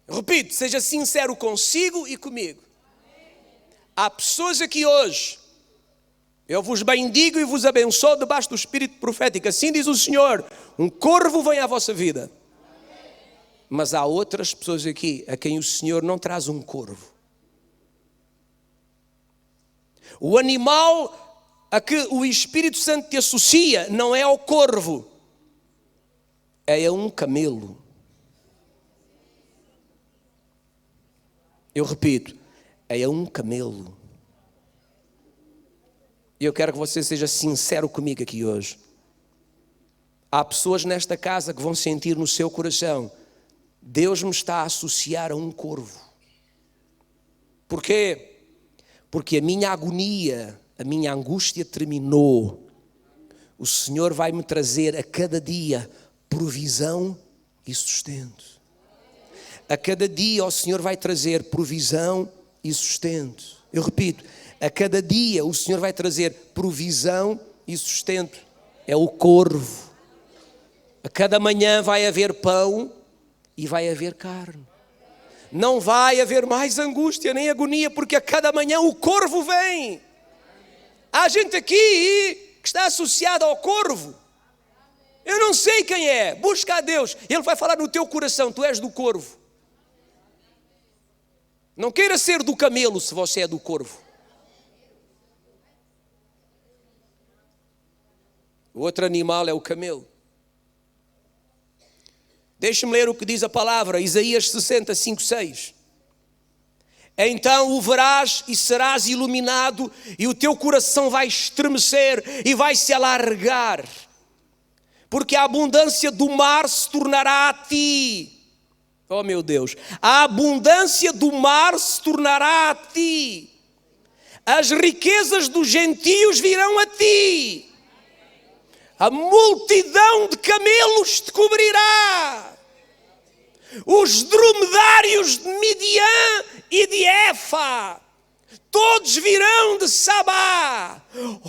Repito, seja sincero consigo e comigo. Há pessoas aqui hoje, eu vos bendigo e vos abençoo debaixo do Espírito profético. Assim diz o Senhor, um corvo vem à vossa vida. Mas há outras pessoas aqui a quem o Senhor não traz um corvo. O animal a que o Espírito Santo te associa não é ao corvo, é a um camelo. Eu repito, é a um camelo. E eu quero que você seja sincero comigo aqui hoje. Há pessoas nesta casa que vão sentir no seu coração, Deus me está a associar a um corvo. Porquê? Porque a minha agonia, a minha angústia terminou. O Senhor vai me trazer a cada dia provisão e sustento. A cada dia o Senhor vai trazer provisão e sustento. Eu repito, a cada dia o Senhor vai trazer provisão e sustento. É o corvo. A cada manhã vai haver pão e vai haver carne. Não vai haver mais angústia nem agonia, porque a cada manhã o corvo vem. Há gente aqui que está associada ao corvo. Eu não sei quem é. Busca a Deus. Ele vai falar no teu coração. Tu és do corvo. Não queira ser do camelo se você é do corvo. O outro animal é o camelo. Deixe-me ler o que diz a palavra, Isaías 65, 6. Então o verás e serás iluminado, e o teu coração vai estremecer e vai se alargar, porque a abundância do mar se tornará a ti. Oh meu Deus, a abundância do mar se tornará a ti. As riquezas dos gentios virão a ti. A multidão de camelos te cobrirá. Os dromedários de Midian e de Efa, todos virão de Sabá.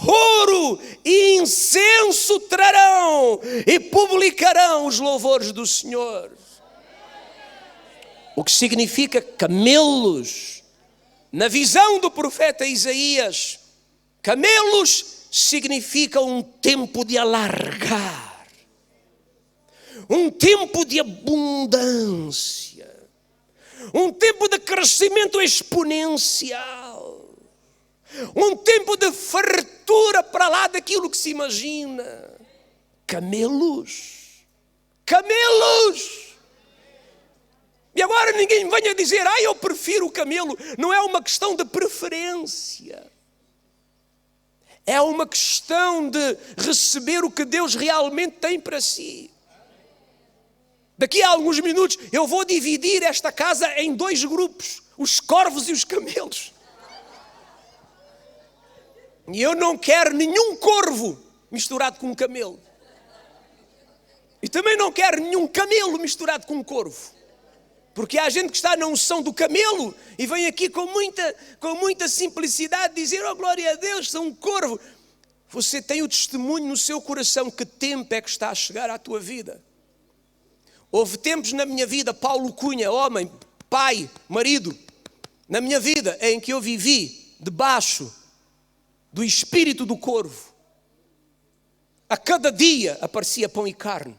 Ouro e incenso trarão e publicarão os louvores do Senhor. O que significa camelos? Na visão do profeta Isaías, camelos significa um tempo de alargar, um tempo de abundância, um tempo de crescimento exponencial, um tempo de fartura para lá daquilo que se imagina. Camelos, camelos. E agora ninguém venha dizer, eu prefiro o camelo. Não é uma questão de preferência. É uma questão de receber o que Deus realmente tem para si. Daqui a alguns minutos eu vou dividir esta casa em dois grupos. Os corvos e os camelos. E eu não quero nenhum corvo misturado com um camelo. E também não quero nenhum camelo misturado com um corvo. Porque há gente que está na unção do camelo e vem aqui com muita simplicidade dizer, glória a Deus, sou um corvo. Você tem o testemunho no seu coração que tempo é que está a chegar à tua vida. Houve tempos na minha vida, Paulo Cunha, homem, pai, marido, na minha vida em que eu vivi debaixo do espírito do corvo. A cada dia aparecia pão e carne.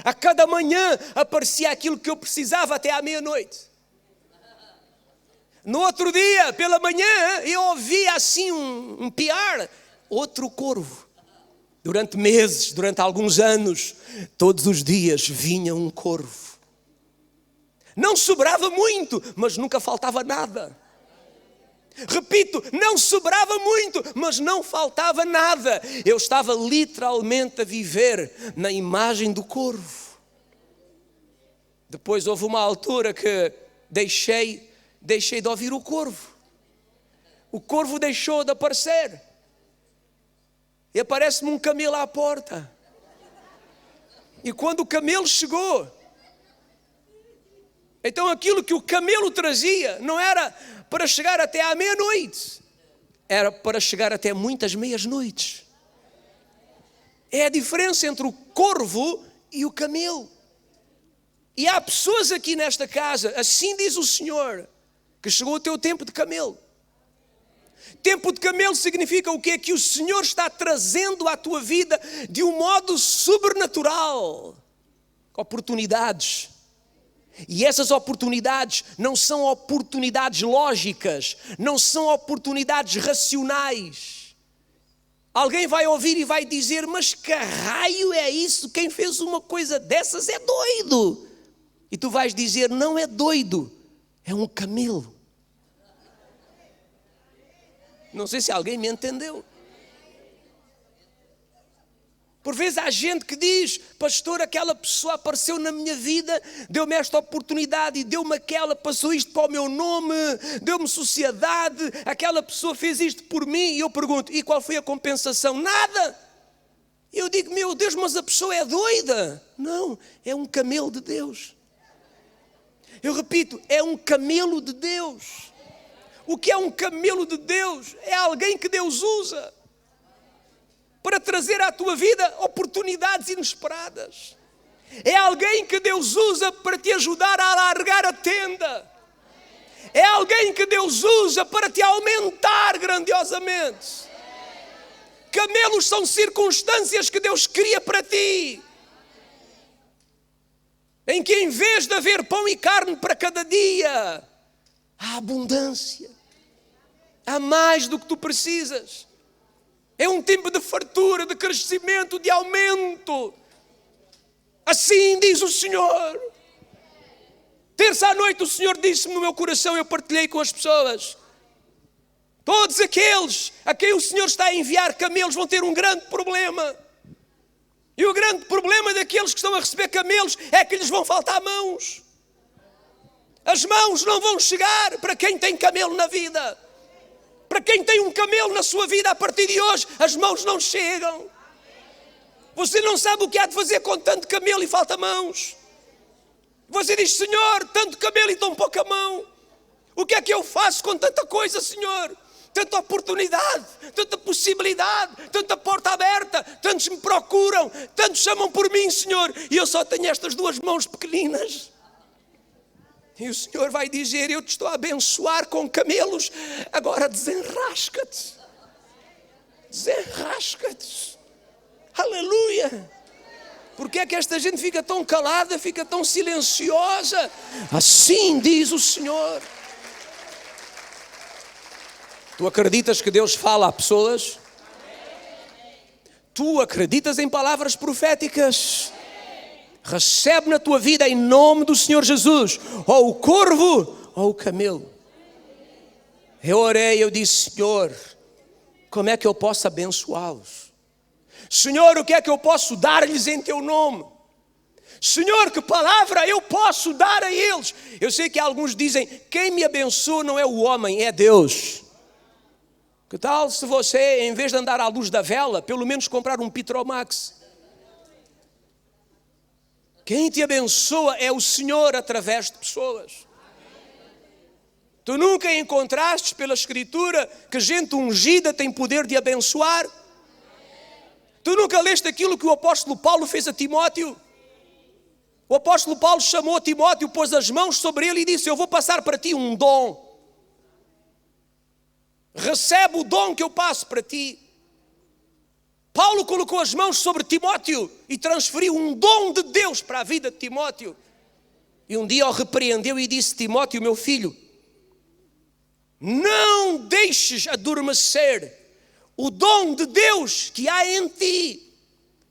A cada manhã aparecia aquilo que eu precisava até à meia-noite. No outro dia, pela manhã, eu ouvia assim um piar, outro corvo. Durante meses, durante alguns anos, todos os dias vinha um corvo. Não sobrava muito, mas nunca faltava nada. Repito, não sobrava muito, mas não faltava nada. Eu estava literalmente a viver na imagem do corvo. Depois houve uma altura que deixei de ouvir o corvo. O corvo deixou de aparecer. E aparece-me um camelo à porta. E quando o camelo chegou, então aquilo que o camelo trazia não era para chegar até à meia-noite, era para chegar até muitas meias-noites. É a diferença entre o corvo e o camelo. E há pessoas aqui nesta casa, assim diz o Senhor, que chegou o teu tempo de camelo. Tempo de camelo significa o quê? Que o Senhor está trazendo à tua vida de um modo sobrenatural oportunidades. E essas oportunidades não são oportunidades lógicas, não são oportunidades racionais. Alguém vai ouvir e vai dizer, mas que raio é isso? Quem fez uma coisa dessas é doido. E tu vais dizer, não é doido, é um camelo. Não sei se alguém me entendeu. Por vezes há gente que diz, pastor, aquela pessoa apareceu na minha vida, deu-me esta oportunidade e deu-me aquela, passou isto para o meu nome, deu-me sociedade, aquela pessoa fez isto por mim. E eu pergunto, e qual foi a compensação? Nada. Eu digo, meu Deus, mas a pessoa é doida. Não, é um camelo de Deus. Eu repito, é um camelo de Deus. O que é um camelo de Deus? É alguém que Deus usa para trazer à tua vida oportunidades inesperadas. É alguém que Deus usa para te ajudar a alargar a tenda. É alguém que Deus usa para te aumentar grandiosamente. Camelos são circunstâncias que Deus cria para ti, em que em vez de haver pão e carne para cada dia, há abundância. Há mais do que tu precisas. É um tempo de fartura, de crescimento, de aumento. Assim diz o Senhor. Terça à noite o Senhor disse-me no meu coração, eu partilhei com as pessoas. Todos aqueles a quem o Senhor está a enviar camelos vão ter um grande problema. E o grande problema daqueles que estão a receber camelos é que lhes vão faltar mãos. As mãos não vão chegar para quem tem camelo na vida. Para quem tem um camelo na sua vida a partir de hoje, as mãos não chegam. Você não sabe o que há de fazer com tanto camelo e falta mãos. Você diz, Senhor, tanto camelo e tão pouca mão. O que é que eu faço com tanta coisa, Senhor? Tanta oportunidade, tanta possibilidade, tanta porta aberta. Tantos me procuram, tantos chamam por mim, Senhor. E eu só tenho estas duas mãos pequeninas. E o Senhor vai dizer, eu te estou a abençoar com camelos, agora desenrasca-te. Desenrasca-te. Aleluia. Por que é que esta gente fica tão calada, fica tão silenciosa? Assim diz o Senhor. Tu acreditas que Deus fala a pessoas? Tu acreditas em palavras proféticas? Recebe na tua vida em nome do Senhor Jesus, ou o corvo ou o camelo. Eu orei, eu disse, Senhor, como é que eu posso abençoá-los? Senhor, o que é que eu posso dar-lhes em teu nome? Senhor, que palavra eu posso dar a eles? Eu sei que alguns dizem, quem me abençoa não é o homem, é Deus. Que tal se você, em vez de andar à luz da vela, pelo menos comprar um Petromax? Quem te abençoa é o Senhor através de pessoas. Tu nunca encontraste pela Escritura que gente ungida tem poder de abençoar? Tu nunca leste aquilo que o apóstolo Paulo fez a Timóteo? O apóstolo Paulo chamou Timóteo, pôs as mãos sobre ele e disse, eu vou passar para ti um dom. Recebe o dom que eu passo para ti. Paulo colocou as mãos sobre Timóteo e transferiu um dom de Deus para a vida de Timóteo. E um dia o repreendeu e disse: Timóteo, meu filho, não deixes adormecer o dom de Deus que há em ti,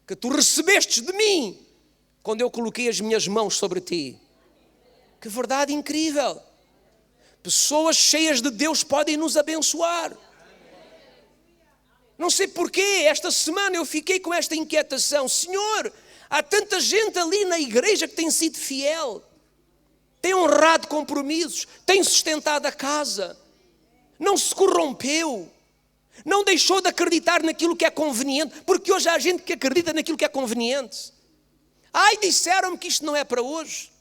que tu recebestes de mim, quando eu coloquei as minhas mãos sobre ti. Que verdade incrível! Pessoas cheias de Deus podem nos abençoar. Não sei porquê, esta semana eu fiquei com esta inquietação. Senhor, há tanta gente ali na igreja que tem sido fiel, tem honrado compromissos, tem sustentado a casa, não se corrompeu, não deixou de acreditar naquilo que é conveniente, porque hoje há gente que acredita naquilo que é conveniente. Ai, disseram-me que isto não é para hoje.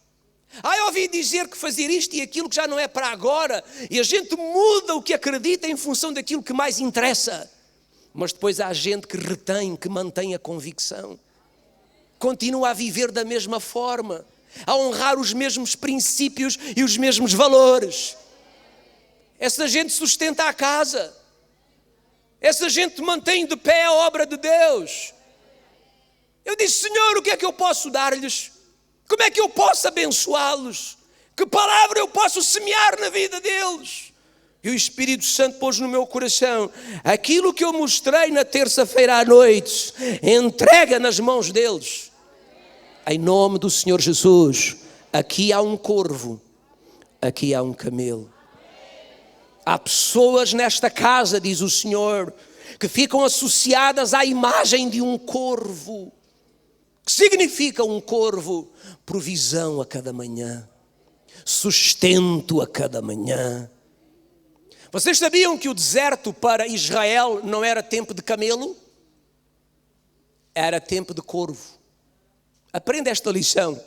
Ai, ouvi dizer que fazer isto e aquilo que já não é para agora. E a gente muda o que acredita em função daquilo que mais interessa. Mas depois há gente que retém, que mantém a convicção. Continua a viver da mesma forma, a honrar os mesmos princípios e os mesmos valores. Essa gente sustenta a casa. Essa gente mantém de pé a obra de Deus. Eu disse: Senhor, o que é que eu posso dar-lhes? Como é que eu posso abençoá-los? Que palavra eu posso semear na vida deles? E o Espírito Santo pôs no meu coração aquilo que eu mostrei na terça-feira à noite. Entrega nas mãos deles. Em nome do Senhor Jesus. Aqui há um corvo, aqui há um camelo. Há pessoas nesta casa, diz o Senhor, que ficam associadas à imagem de um corvo. Que significa um corvo? Provisão a cada manhã, sustento a cada manhã. Vocês sabiam que o deserto para Israel não era tempo de camelo? Era tempo de corvo. Aprenda esta lição.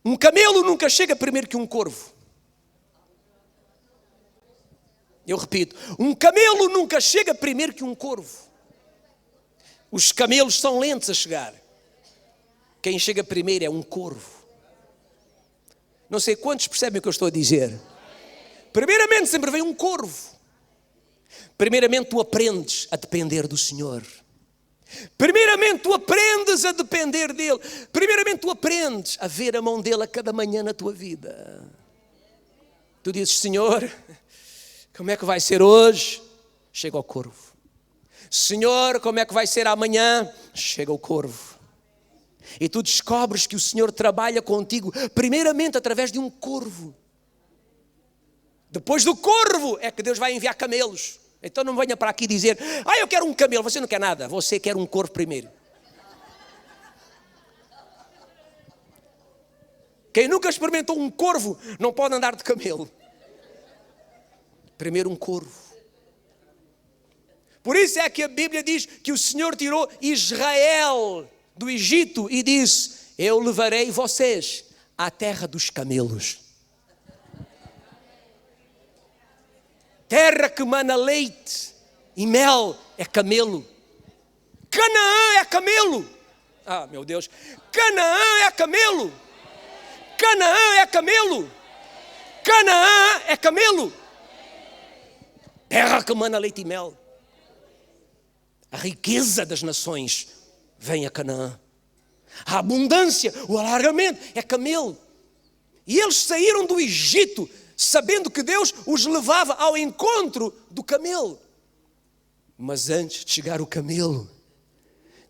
Um camelo nunca chega primeiro que um corvo. Eu repito, um camelo nunca chega primeiro que um corvo. Os camelos são lentos a chegar. Quem chega primeiro é um corvo. Não sei quantos percebem o que eu estou a dizer. Primeiramente sempre vem um corvo. Primeiramente tu aprendes a depender do Senhor. Primeiramente tu aprendes a depender dEle. Primeiramente tu aprendes a ver a mão dEle a cada manhã na tua vida. Tu dizes: Senhor, como é que vai ser hoje? Chega o corvo. Senhor, como é que vai ser amanhã? Chega o corvo. E tu descobres que o Senhor trabalha contigo primeiramente através de um corvo. Depois do corvo é que Deus vai enviar camelos. Então não venha para aqui dizer: eu quero um camelo. Você não quer nada, você quer um corvo primeiro. Quem nunca experimentou um corvo não pode andar de camelo. Primeiro um corvo. Por isso é que a Bíblia diz que o Senhor tirou Israel do Egito e disse: eu levarei vocês à terra dos camelos. Terra que mana leite e mel é camelo. Canaã é camelo. Ah, meu Deus. Canaã é camelo. Canaã é camelo. Canaã é camelo. Terra que mana leite e mel. A riqueza das nações vem a Canaã. A abundância, o alargamento é camelo. E eles saíram do Egito sabendo que Deus os levava ao encontro do camelo. Mas antes de chegar o camelo,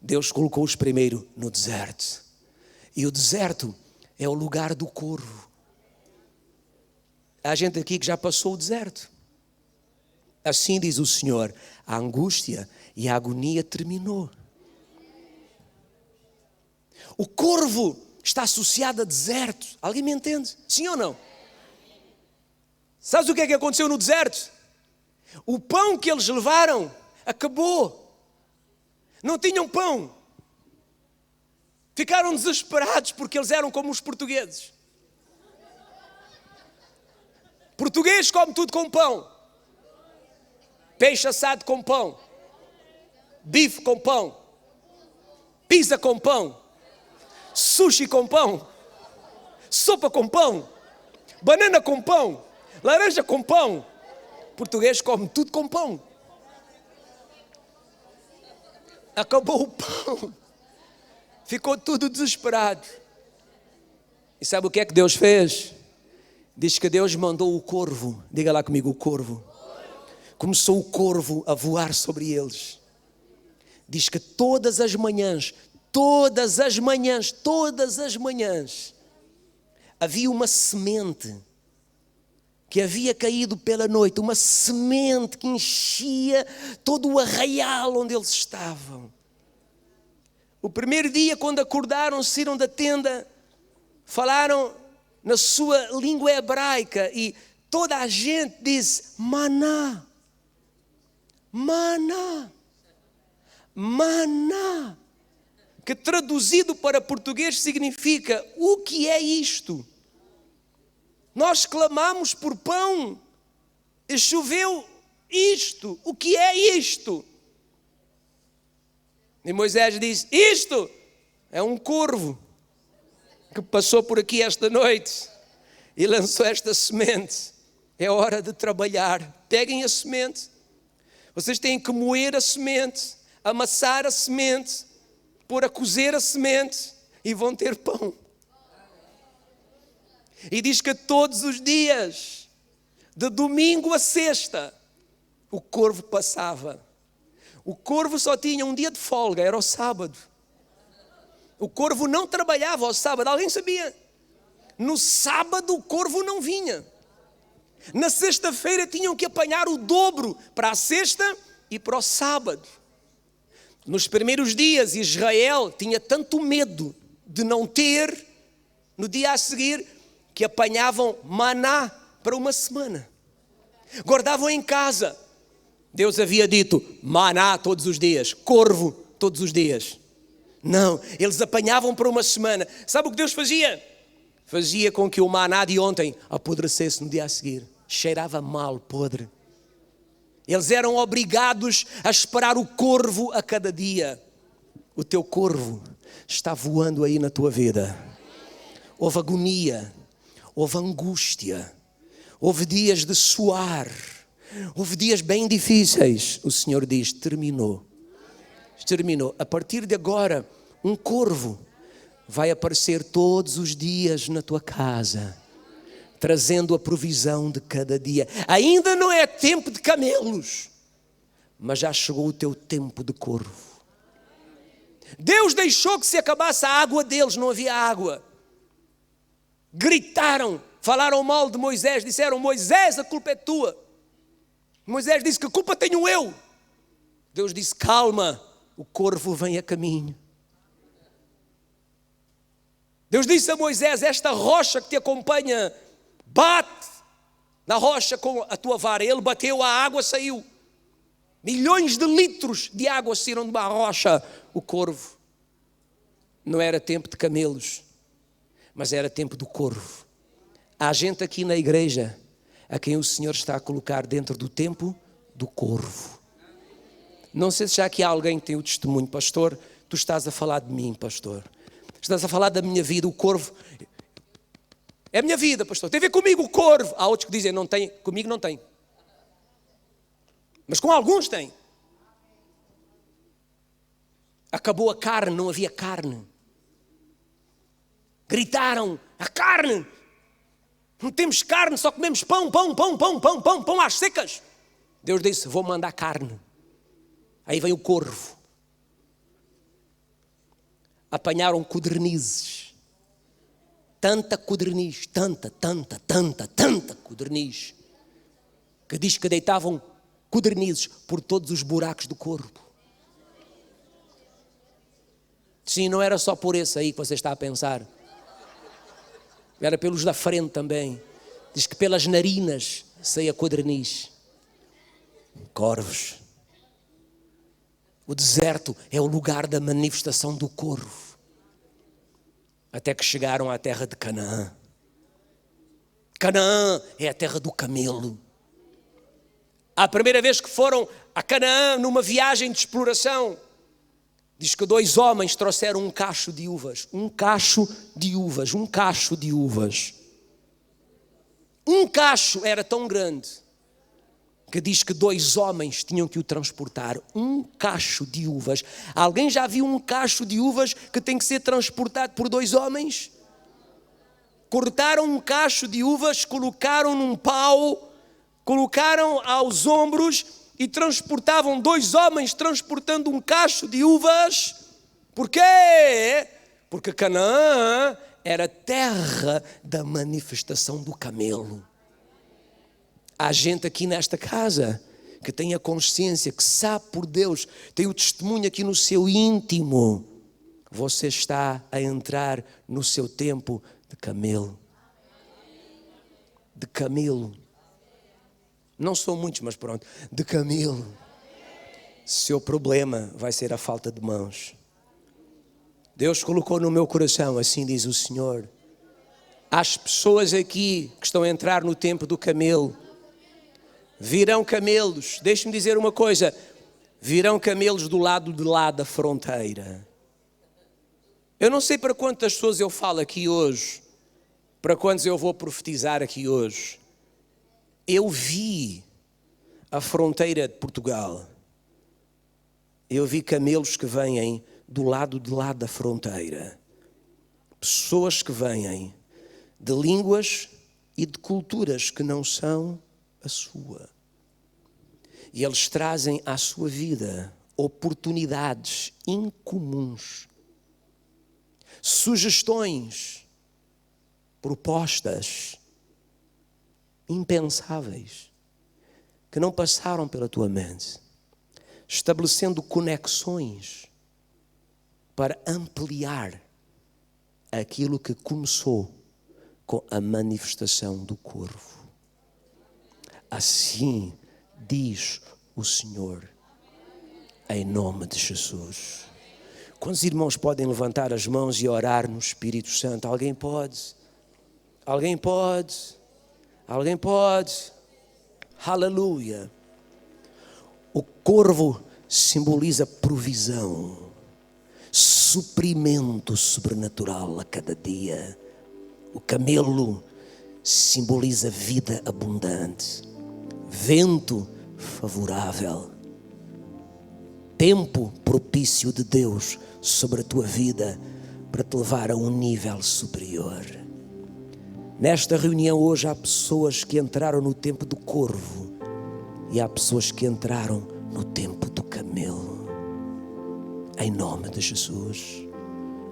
Deus colocou-os primeiro no deserto. E o deserto é o lugar do corvo. Há gente aqui que já passou o deserto. Assim diz o Senhor: a angústia e a agonia terminou. O corvo está associado a deserto. Alguém me entende? Sim ou não? Sabes o que é que aconteceu no deserto? O pão que eles levaram acabou. Não tinham pão. Ficaram desesperados porque eles eram como os portugueses. Português come tudo com pão. Peixe assado com pão. Bife com pão. Pizza com pão. Sushi com pão. Sopa com pão. Banana com pão. Laranja com pão. Português come tudo com pão. Acabou o pão. Ficou tudo desesperado. E sabe o que é que Deus fez? Diz que Deus mandou o corvo. Diga lá comigo, o corvo. Começou o corvo a voar sobre eles. Diz que todas as manhãs, havia uma semente que havia caído pela noite, uma semente que enchia todo o arraial onde eles estavam. O primeiro dia, quando acordaram, saíram da tenda, falaram na sua língua hebraica e toda a gente disse: maná, maná, maná, que traduzido para português significa: o que é isto? Nós clamamos por pão e choveu isto. O que é isto? E Moisés diz: isto é um corvo que passou por aqui esta noite e lançou esta semente. É hora de trabalhar. Peguem a semente. Vocês têm que moer a semente, amassar a semente, pôr a cozer a semente e vão ter pão. E diz que todos os dias, de domingo a sexta, o corvo passava. O corvo só tinha um dia de folga, era o sábado. O corvo não trabalhava ao sábado, alguém sabia? No sábado o corvo não vinha. Na sexta-feira tinham que apanhar o dobro para a sexta e para o sábado. Nos primeiros dias Israel tinha tanto medo de não ter, no dia a seguir, que apanhavam maná para uma semana. Guardavam em casa. Deus havia dito maná todos os dias, corvo todos os dias. Não, eles apanhavam para uma semana. Sabe o que Deus fazia? Fazia com que o maná de ontem apodrecesse no dia a seguir. Cheirava mal, podre. Eles eram obrigados a esperar o corvo a cada dia. O teu corvo está voando aí na tua vida. Houve agonia, houve angústia, houve dias de suar, houve dias bem difíceis. O Senhor diz: terminou. Terminou. A partir de agora, um corvo vai aparecer todos os dias na tua casa, trazendo a provisão de cada dia. Ainda não é tempo de camelos, mas já chegou o teu tempo de corvo. Deus deixou que se acabasse a água deles, não havia água. Gritaram, falaram mal de Moisés, disseram: Moisés, a culpa é tua. Moisés disse: que culpa tenho eu? Deus disse: calma, o corvo vem a caminho. Deus disse a Moisés: esta rocha que te acompanha, bate na rocha com a tua vara. Ele bateu, a água saiu. Milhões de litros de água saíram de uma rocha. O corvo. Não era tempo de camelos, mas era tempo do corvo. Há gente aqui na igreja a quem o Senhor está a colocar dentro do tempo do corvo. Não sei se já aqui há alguém que tem o testemunho: pastor, tu estás a falar de mim, pastor. Estás a falar da minha vida, o corvo. É a minha vida, pastor. Tem a ver comigo o corvo. Há outros que dizem: não tem, comigo não tem. Mas com alguns tem. Acabou a carne, não havia carne. Gritaram: a carne. Não temos carne, só comemos pão às secas. Deus disse: vou mandar carne. Aí vem o corvo. Apanharam codornizes. Tanta codorniz, tanta codorniz, que diz que deitavam codornizes por todos os buracos do corpo. Sim, não era só por esse aí que você está a pensar. Era pelos da frente também. Diz que pelas narinas saía codorniz. Corvos. O deserto é o lugar da manifestação do corvo. Até que chegaram à terra de Canaã. Canaã é a terra do camelo. A primeira vez que foram a Canaã numa viagem de exploração, diz que 2 homens trouxeram um cacho de uvas. Um cacho de uvas. Um cacho era tão grande que diz que 2 homens tinham que o transportar, um cacho de uvas. Alguém já viu um cacho de uvas que tem que ser transportado por 2 homens? Cortaram um cacho de uvas, colocaram num pau, colocaram aos ombros e transportavam 2 homens transportando um cacho de uvas. Por quê? Porque Canaã era terra da manifestação do camelo. Há gente aqui nesta casa que tem a consciência, que sabe por Deus, tem o testemunho aqui no seu íntimo. Você está a entrar no seu tempo de camelo. De camelo. Não são muitos, mas pronto. De camelo. Seu problema vai ser a falta de mãos. Deus colocou no meu coração, assim diz o Senhor. As pessoas aqui que estão a entrar no tempo do camelo. Virão camelos. Deixe-me dizer uma coisa. Virão camelos do lado de lá da fronteira. Eu não sei para quantas pessoas eu falo aqui hoje. Para quantos eu vou profetizar aqui hoje. Eu vi a fronteira de Portugal. Eu vi camelos que vêm do lado de lá da fronteira. Pessoas que vêm de línguas e de culturas que não são a sua. E eles trazem à sua vida oportunidades incomuns, sugestões, propostas impensáveis que não passaram pela tua mente, estabelecendo conexões para ampliar aquilo que começou com a manifestação do corvo. Assim diz o Senhor, em nome de Jesus. Quantos irmãos podem levantar as mãos e orar no Espírito Santo? Alguém pode? Alguém pode? Alguém pode? Aleluia. O corvo simboliza provisão, suprimento sobrenatural a cada dia. O camelo simboliza vida abundante, vento favorável, tempo propício de Deus sobre a tua vida para te levar a um nível superior. Nesta reunião hoje há pessoas que entraram no tempo do corvo e há pessoas que entraram no tempo do camelo. Em nome de Jesus.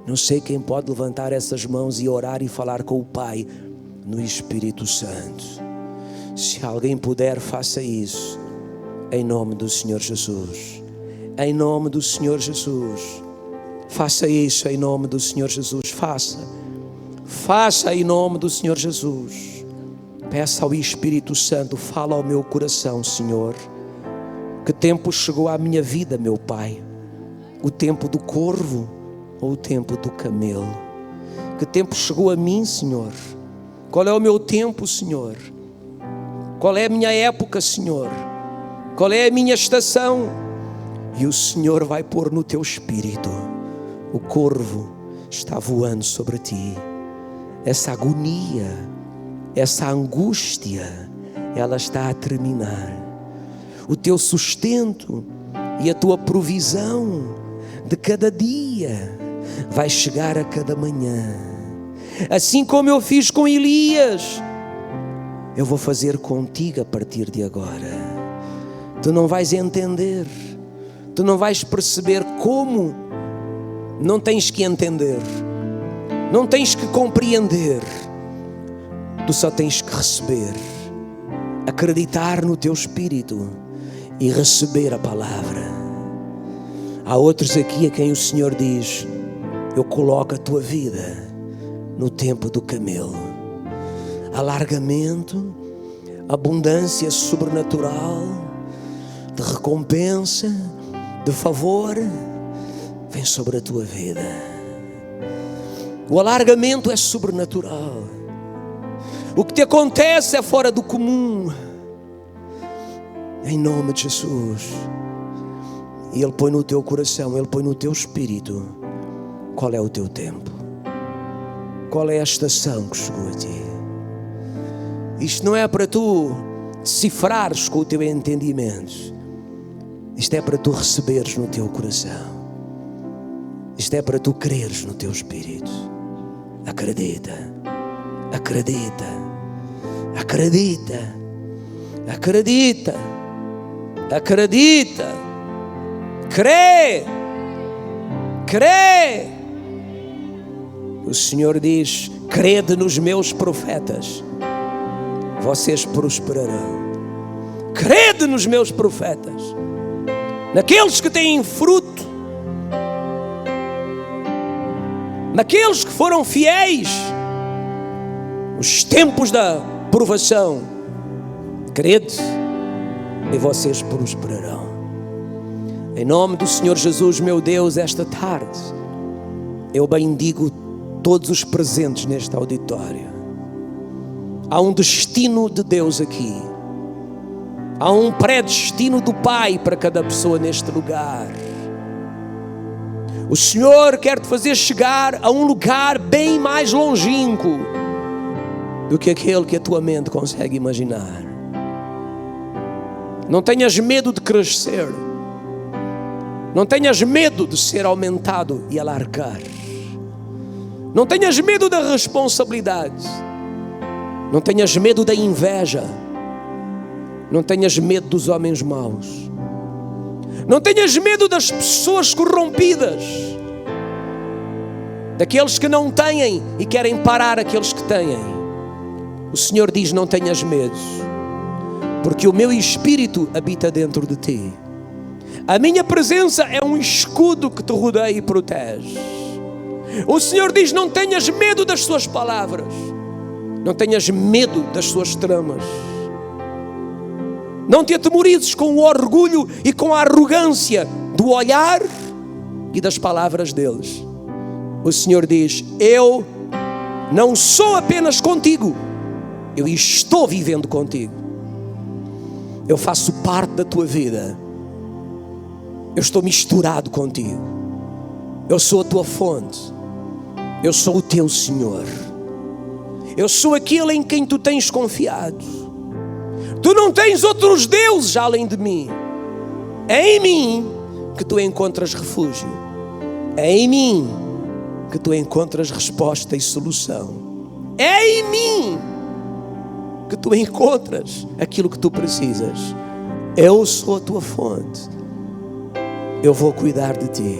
Não sei quem pode levantar essas mãos e orar e falar com o Pai no Espírito Santo. Se alguém puder, faça isso. Em nome do Senhor Jesus. Em nome do Senhor Jesus. Faça isso em nome do Senhor Jesus. Faça em nome do Senhor Jesus. Peça ao Espírito Santo, fala ao meu coração, Senhor. Que tempo chegou à minha vida, meu Pai? O tempo do corvo ou o tempo do camelo? Que tempo chegou a mim, Senhor? Qual é o meu tempo, Senhor? Qual é a minha época, Senhor? Qual é a minha estação? E o Senhor vai pôr no teu espírito. O corvo está voando sobre ti. Essa agonia, essa angústia, ela está a terminar. O teu sustento e a tua provisão de cada dia vai chegar a cada manhã. Assim como eu fiz com Elias, eu vou fazer contigo a partir de agora. Tu não vais entender, tu não vais perceber como. Não tens que entender, não tens que compreender, tu só tens que receber, acreditar no teu espírito e receber a palavra. Há outros aqui a quem o Senhor diz: eu coloco a tua vida no tempo do camelo. Alargamento, abundância sobrenatural, de recompensa, de favor, vem sobre a tua vida. O alargamento é sobrenatural. O que te acontece é fora do comum. Em nome de Jesus. E Ele põe no teu coração, Ele põe no teu espírito. Qual é o teu tempo? Qual é a estação que chegou a ti? Isto não é para tu decifrares com o teu entendimento. Isto é para tu receberes no teu coração. Isto é para tu creres no teu espírito. Acredita, acredita, acredita, acredita, acredita, crê, crê. O Senhor diz: crede nos meus profetas, vocês prosperarão. Crede nos meus profetas, naqueles que têm fruto, naqueles que foram fiéis nos tempos da provação. Crede e vocês prosperarão. Em nome do Senhor Jesus, meu Deus, esta tarde eu bendigo todos os presentes neste auditório. Há um destino de Deus aqui. Há um predestino do Pai para cada pessoa neste lugar. O Senhor quer te fazer chegar a um lugar bem mais longínquo do que aquele que a tua mente consegue imaginar. Não tenhas medo de crescer. Não tenhas medo de ser aumentado e alargar. Não tenhas medo da responsabilidade. Não tenhas medo da inveja. Não tenhas medo dos homens maus. Não tenhas medo das pessoas corrompidas, daqueles que não têm e querem parar aqueles que têm. O Senhor diz: não tenhas medo, porque o meu Espírito habita dentro de ti. A minha presença é um escudo que te rodeia e protege. O Senhor diz: não tenhas medo das suas palavras, não tenhas medo das suas tramas. Não te atemorizes com o orgulho e com a arrogância do olhar e das palavras deles. O Senhor diz: eu não sou apenas contigo, eu estou vivendo contigo. Eu faço parte da tua vida. Eu estou misturado contigo. Eu sou a tua fonte. Eu sou o teu Senhor. Eu sou aquele em quem tu tens confiado. Tu não tens outros deuses além de mim. É em mim que tu encontras refúgio. É em mim que tu encontras resposta e solução. É em mim que tu encontras aquilo que tu precisas. Eu sou a tua fonte. Eu vou cuidar de ti.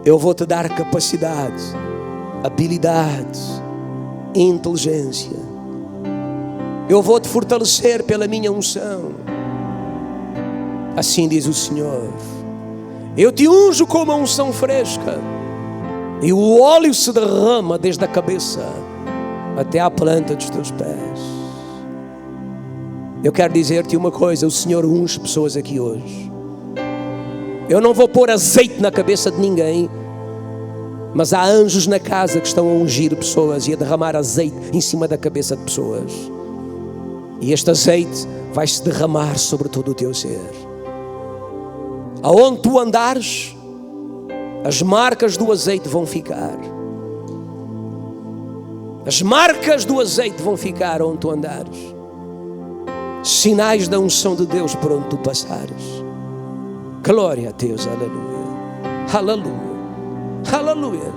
Eu vou te dar capacidade, habilidade, inteligência. Eu vou te fortalecer pela minha unção. Assim diz o Senhor. Eu te unjo com uma unção fresca, e o óleo se derrama desde a cabeça até à planta dos teus pés. Eu quero dizer-te uma coisa: o Senhor unge pessoas aqui hoje. Eu não vou pôr azeite na cabeça de ninguém, mas há anjos na casa que estão a ungir pessoas e a derramar azeite em cima da cabeça de pessoas. E este azeite vai se derramar sobre todo o teu ser. Aonde tu andares, as marcas do azeite vão ficar. As marcas do azeite vão ficar onde tu andares. Sinais da unção de Deus por onde tu passares. Glória a Deus, aleluia, aleluia, aleluia.